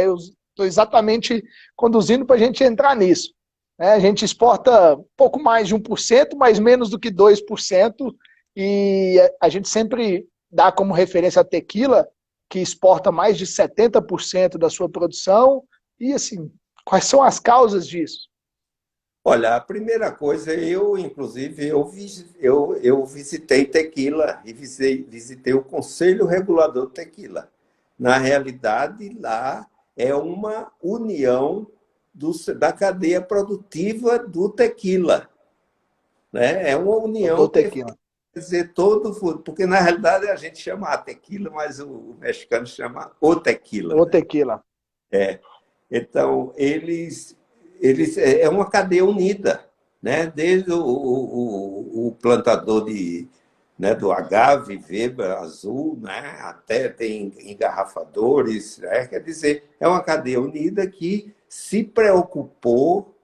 eu estou exatamente conduzindo para a gente entrar nisso. Né? A gente exporta pouco mais de 1%, mas menos do que 2%, e a gente sempre dá como referência a tequila, que exporta mais de 70% da sua produção, e assim, quais são as causas disso? Olha, a primeira coisa, inclusive, eu visitei Tequila e visitei o Conselho Regulador de Tequila. Na realidade, lá é uma união da cadeia produtiva do tequila, né? É uma união Do perfeita, tequila. quer dizer, porque na realidade a gente chama a tequila, mas o mexicano chama o tequila, O né? tequila. Então, eles é uma cadeia unida, né? Desde o plantador né, do agave, Weber, azul, né? Até tem engarrafadores, né? Quer dizer, é uma cadeia unida que se preocupou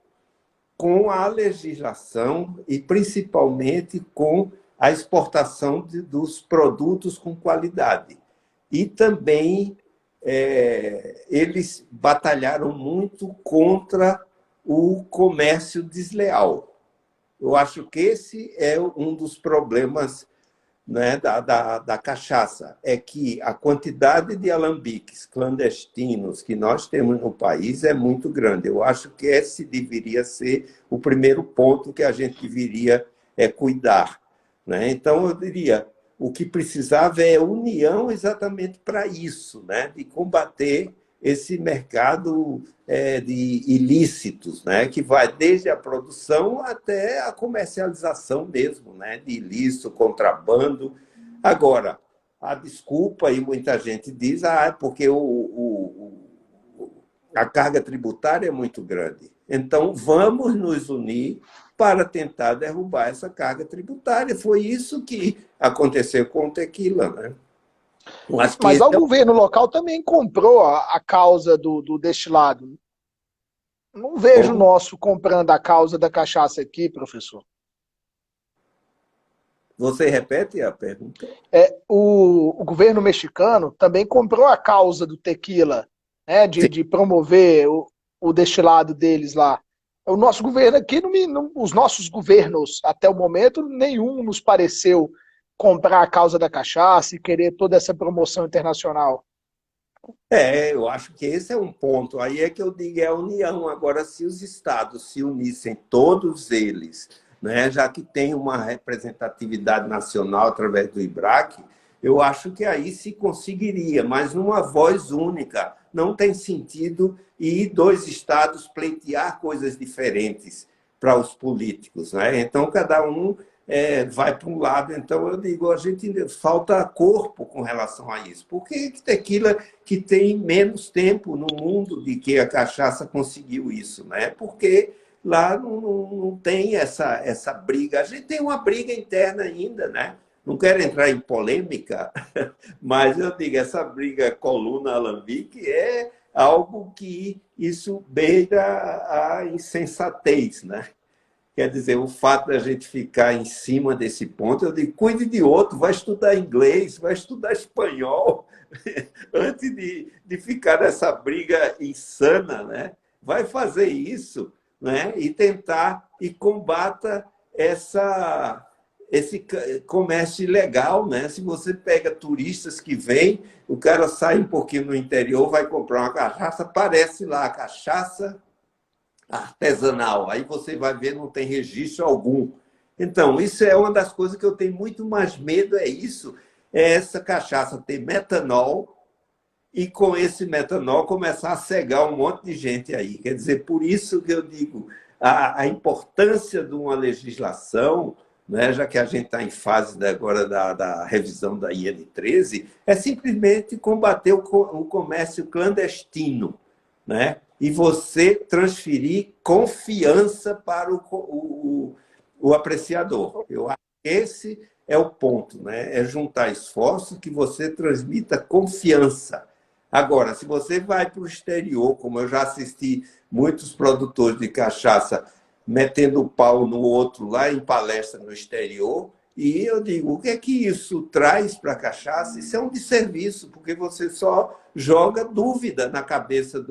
com a legislação e principalmente com a exportação dos produtos com qualidade. E também eles batalharam muito contra o comércio desleal. Eu acho que esse é um dos problemas, né, da cachaça, é que a quantidade de alambiques clandestinos que nós temos no país é muito grande. Eu acho que esse deveria ser o primeiro ponto que a gente deveria cuidar. Né? Então, eu diria, o que precisava é união exatamente para isso, né? De combater esse mercado de ilícitos, né? Que vai desde a produção até a comercialização mesmo, né? De ilícito, contrabando. Agora, a desculpa, e muita gente diz, é porque a carga tributária é muito grande. Então, vamos nos unir para tentar derrubar essa carga tributária. Foi isso que aconteceu com o tequila, né? Eu acho que Mas esse lá o governo local também comprou a causa do destilado. Não vejo o como nosso comprando a causa da cachaça aqui, professor. você repete a pergunta? O governo mexicano também comprou a causa do tequila, né, Sim. de promover o destilado deles lá. O nosso governo aqui, os nossos governos, até o momento, nenhum nos pareceu comprar a causa da cachaça e querer toda essa promoção internacional. Eu acho que esse é um ponto. Aí é que eu digo, é a união. Agora, se os estados se unissem, todos eles, né, já que tem uma representatividade nacional através do IBRAC, eu acho que aí se conseguiria, mas numa voz única. Não tem sentido ir dois estados pleitear coisas diferentes para os políticos. Né? Então, cada um vai para um lado. Então, eu digo, a gente falta corpo com relação a isso. Por que tequila que tem menos tempo no mundo de que a cachaça conseguiu isso, né? Porque lá não tem essa briga. A gente tem uma briga interna ainda, né? Não quero entrar em polêmica, mas eu digo, essa briga coluna-alambique é algo que isso beira a insensatez, né? Quer dizer, o fato da gente ficar em cima desse ponto, eu digo, cuide de outro, vai estudar inglês, vai estudar espanhol, antes de ficar nessa briga insana, né? Vai fazer isso, né? E tentar e combata esse comércio ilegal, né? Se você pega turistas que vêm, o cara sai um pouquinho no interior, vai comprar uma cachaça, aparece lá a cachaça artesanal. Aí você vai ver, não tem registro algum. Então, isso é uma das coisas que eu tenho muito mais medo, é isso, é essa cachaça ter metanol e com esse metanol começar a cegar um monte de gente aí. Quer dizer, por isso que eu digo, a importância de uma legislação, né, já que a gente está em fase agora da revisão da IN13, é simplesmente combater o comércio clandestino, né? E você transferir confiança para o apreciador. Eu acho que esse é o ponto, né? É juntar esforços que você transmita confiança. Agora, se você vai para o exterior, como eu já assisti muitos produtores de cachaça metendo o pau no outro lá em palestra no exterior, e eu digo, o que é que isso traz para a cachaça? Isso é um desserviço, porque você só joga dúvida na cabeça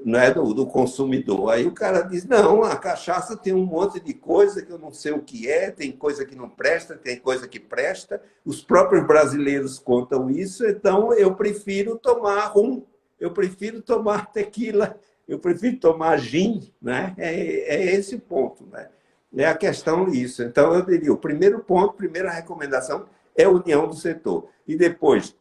né, do consumidor. Aí o cara diz, não, a cachaça tem um monte de coisa que eu não sei o que é, tem coisa que não presta, tem coisa que presta. Os próprios brasileiros contam isso, então eu prefiro tomar rum, eu prefiro tomar tequila, eu prefiro tomar gin, né? É esse o ponto, né? É a questão disso. Então, eu diria, o primeiro ponto, primeira recomendação é a união do setor. E depois,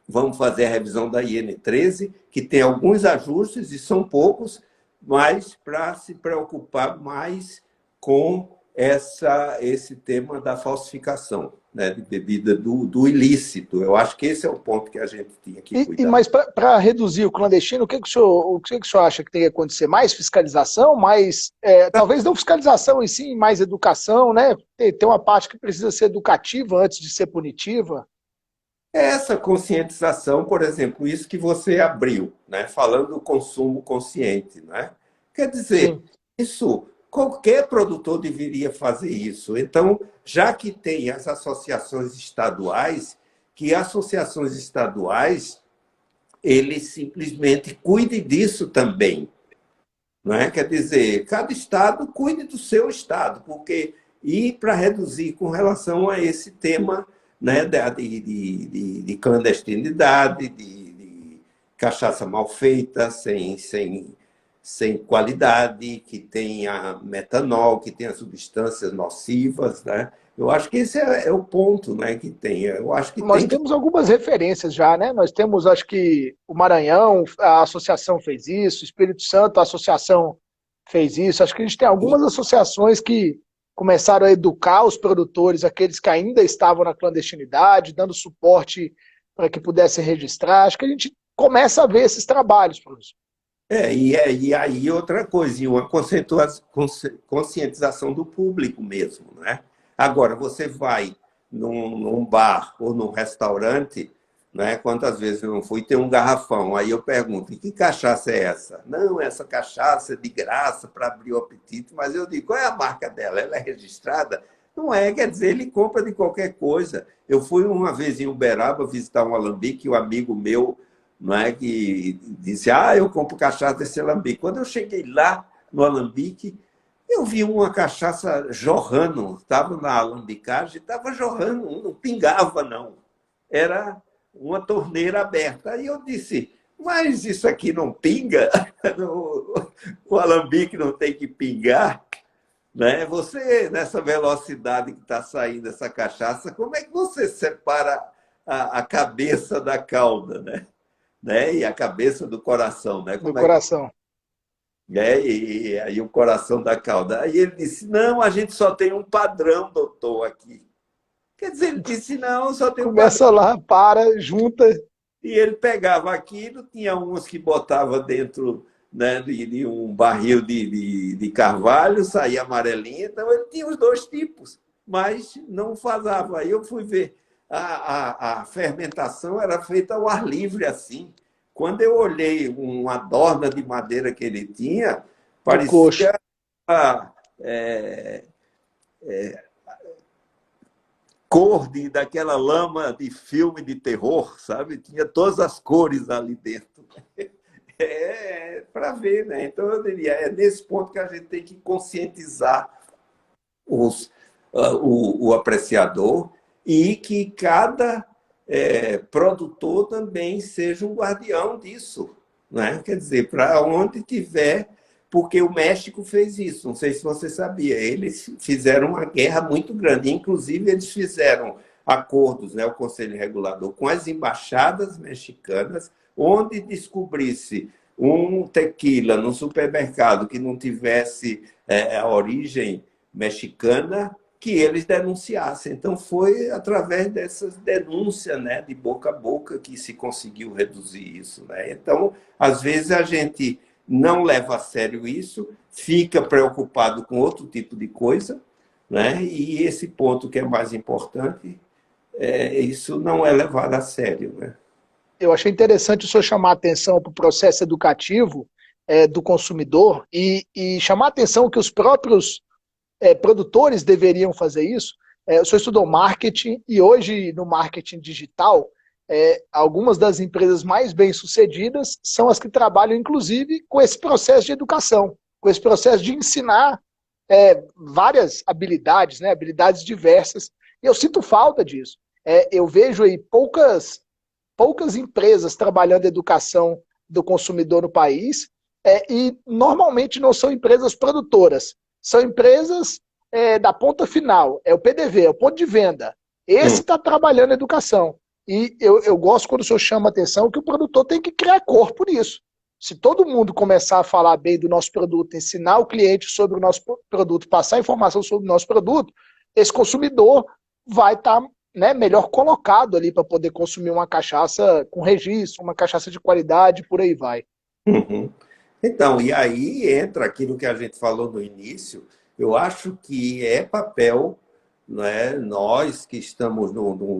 vamos fazer a revisão da IN13, que tem alguns ajustes, e são poucos, mas para se preocupar mais com esse tema da falsificação, né, de bebida do ilícito. Eu acho que esse é o ponto que a gente tinha que cuidar. Mas para reduzir o clandestino, o que o senhor acha que tem que acontecer? Mais fiscalização? Talvez não fiscalização em si, mais educação, né? Tem uma parte que precisa ser educativa antes de ser punitiva. Essa conscientização, por exemplo, isso que você abriu, né, falando do consumo consciente, né? Quer dizer, Sim. isso qualquer produtor deveria fazer isso. Então, já que tem as associações estaduais, que associações estaduais eles simplesmente cuidem disso também, não é? Quer dizer, cada estado cuide do seu estado, porque e para reduzir com relação a esse tema, né, de clandestinidade, de cachaça mal feita, sem qualidade, que tenha metanol, que tenha substâncias nocivas, né? Eu acho que esse é o ponto, né, que tem. Eu acho que Nós tem que. temos algumas referências já, né? Nós temos, acho que o Maranhão, a associação fez isso, o Espírito Santo, a associação fez isso. Acho que a gente tem algumas associações que começaram a educar os produtores, aqueles que ainda estavam na clandestinidade, dando suporte para que pudessem registrar. Acho que a gente começa a ver esses trabalhos, professor. E aí outra coisa, e uma conscientização do público mesmo, né? Agora, você vai num bar ou num restaurante, né? Quantas vezes eu não fui ter um garrafão? Aí eu pergunto, e que cachaça é essa? Não, essa cachaça é de graça para abrir o apetite, mas eu digo, qual é a marca dela? Ela é registrada? Não é, quer dizer, ele compra de qualquer coisa. Eu fui uma vez em Uberaba visitar um alambique, um amigo meu, não é, que disse, eu compro cachaça desse alambique. Quando eu cheguei lá no alambique, eu vi uma cachaça jorrando, estava na alambicagem, estava jorrando, não pingava, não. Era uma torneira aberta. Aí eu disse, mas isso aqui não pinga? O alambique não tem que pingar? Né? Você, nessa velocidade que está saindo essa cachaça, como é que você separa a cabeça da cauda, né? E a cabeça do coração, né? Do Como é que coração. e aí o coração da cauda. Aí ele disse, não, a gente só tem um padrão, doutor, aqui. Quer dizer, ele disse, não, só tem um padrão. Começa lá, para, junta. E ele pegava aquilo, tinha uns que botava dentro, né, de um barril de carvalho, saía amarelinha, então ele tinha os dois tipos, mas não fazava. Aí eu fui ver, a fermentação era feita ao ar livre assim. Quando eu olhei uma dorna de madeira que ele tinha, Do coxo. parecia é, cor daquela lama de filme de terror, sabe? Tinha todas as cores ali dentro. É para ver, né? Então, eu diria, é nesse ponto que a gente tem que conscientizar o apreciador e que cada produtor também seja um guardião disso, né? Quer dizer, para onde tiver, porque o México fez isso, não sei se você sabia, eles fizeram uma guerra muito grande, inclusive eles fizeram acordos, né, o Conselho Regulador, com as embaixadas mexicanas, onde descobrisse um tequila no supermercado que não tivesse a origem mexicana, que eles denunciassem. Então, foi através dessas denúncias, né, de boca a boca que se conseguiu reduzir isso. Né? Então, às vezes, a gente não leva a sério isso, fica preocupado com outro tipo de coisa, né? E esse ponto que é mais importante, isso não é levado a sério. Né? Eu achei interessante o senhor chamar a atenção para o processo educativo do consumidor e chamar a atenção que os próprios produtores deveriam fazer isso. O senhor estudou marketing e hoje no marketing digital, algumas das empresas mais bem-sucedidas são as que trabalham, inclusive, com esse processo de educação, com esse processo de ensinar várias habilidades, né, habilidades diversas. E eu sinto falta disso. Eu vejo aí poucas empresas trabalhando educação do consumidor no país e normalmente não são empresas produtoras, são empresas da ponta final, é o PDV, é o ponto de venda. Esse está trabalhando educação. E eu gosto quando o senhor chama a atenção que o produtor tem que criar corpo nisso. Se todo mundo começar a falar bem do nosso produto, ensinar o cliente sobre o nosso produto, passar informação sobre o nosso produto, esse consumidor vai estar melhor colocado ali para poder consumir uma cachaça com registro, uma cachaça de qualidade, por aí vai. Uhum. Então, e aí entra aquilo que a gente falou no início, eu acho que é papel, né, nós que estamos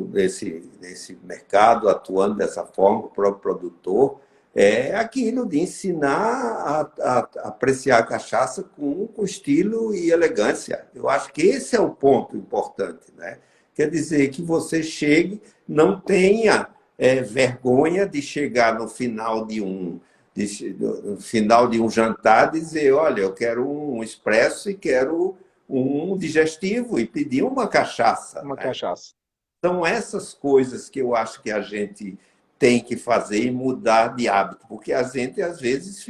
nesse mercado, atuando dessa forma, o próprio produtor, é aquilo de ensinar a apreciar a cachaça com estilo e elegância. Eu acho que esse é o ponto importante, né? Quer dizer, que você chegue, não tenha vergonha de chegar no final no final de um jantar, dizer, olha, eu quero um expresso e quero um digestivo e pedir uma cachaça. Uma Né? cachaça. São essas coisas que eu acho que a gente tem que fazer e mudar de hábito, porque a gente às vezes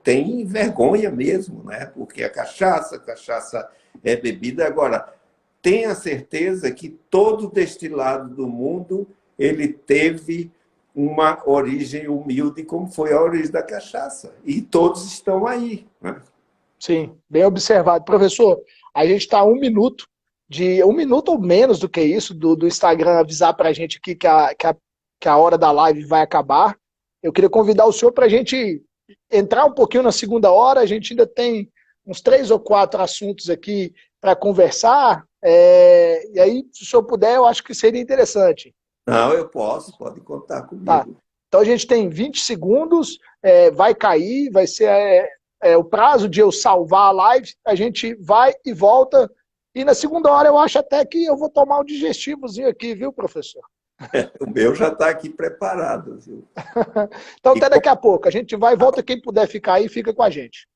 tem vergonha mesmo, né? Porque a cachaça é bebida. Agora, tenha certeza que todo destilado do mundo ele teve uma origem humilde, como foi a origem da cachaça. E todos estão aí. Né? Sim, bem observado. Professor, a gente está a 1 minuto, de 1 minuto ou menos do que isso, do Instagram avisar para a gente aqui que a hora da live vai acabar. Eu queria convidar o senhor para a gente entrar um pouquinho na segunda hora. A gente ainda tem uns 3 ou 4 assuntos aqui para conversar. E aí, se o senhor puder, eu acho que seria interessante. Não, eu posso, pode contar Tá. comigo. Então a gente tem 20 segundos, vai cair, vai ser o prazo de eu salvar a live, a gente vai e volta, e na segunda hora eu acho até que eu vou tomar um digestivozinho aqui, viu, professor? O meu já está aqui preparado, viu? Então E até daqui a pouco, a gente vai e volta, quem puder ficar aí, fica com a gente.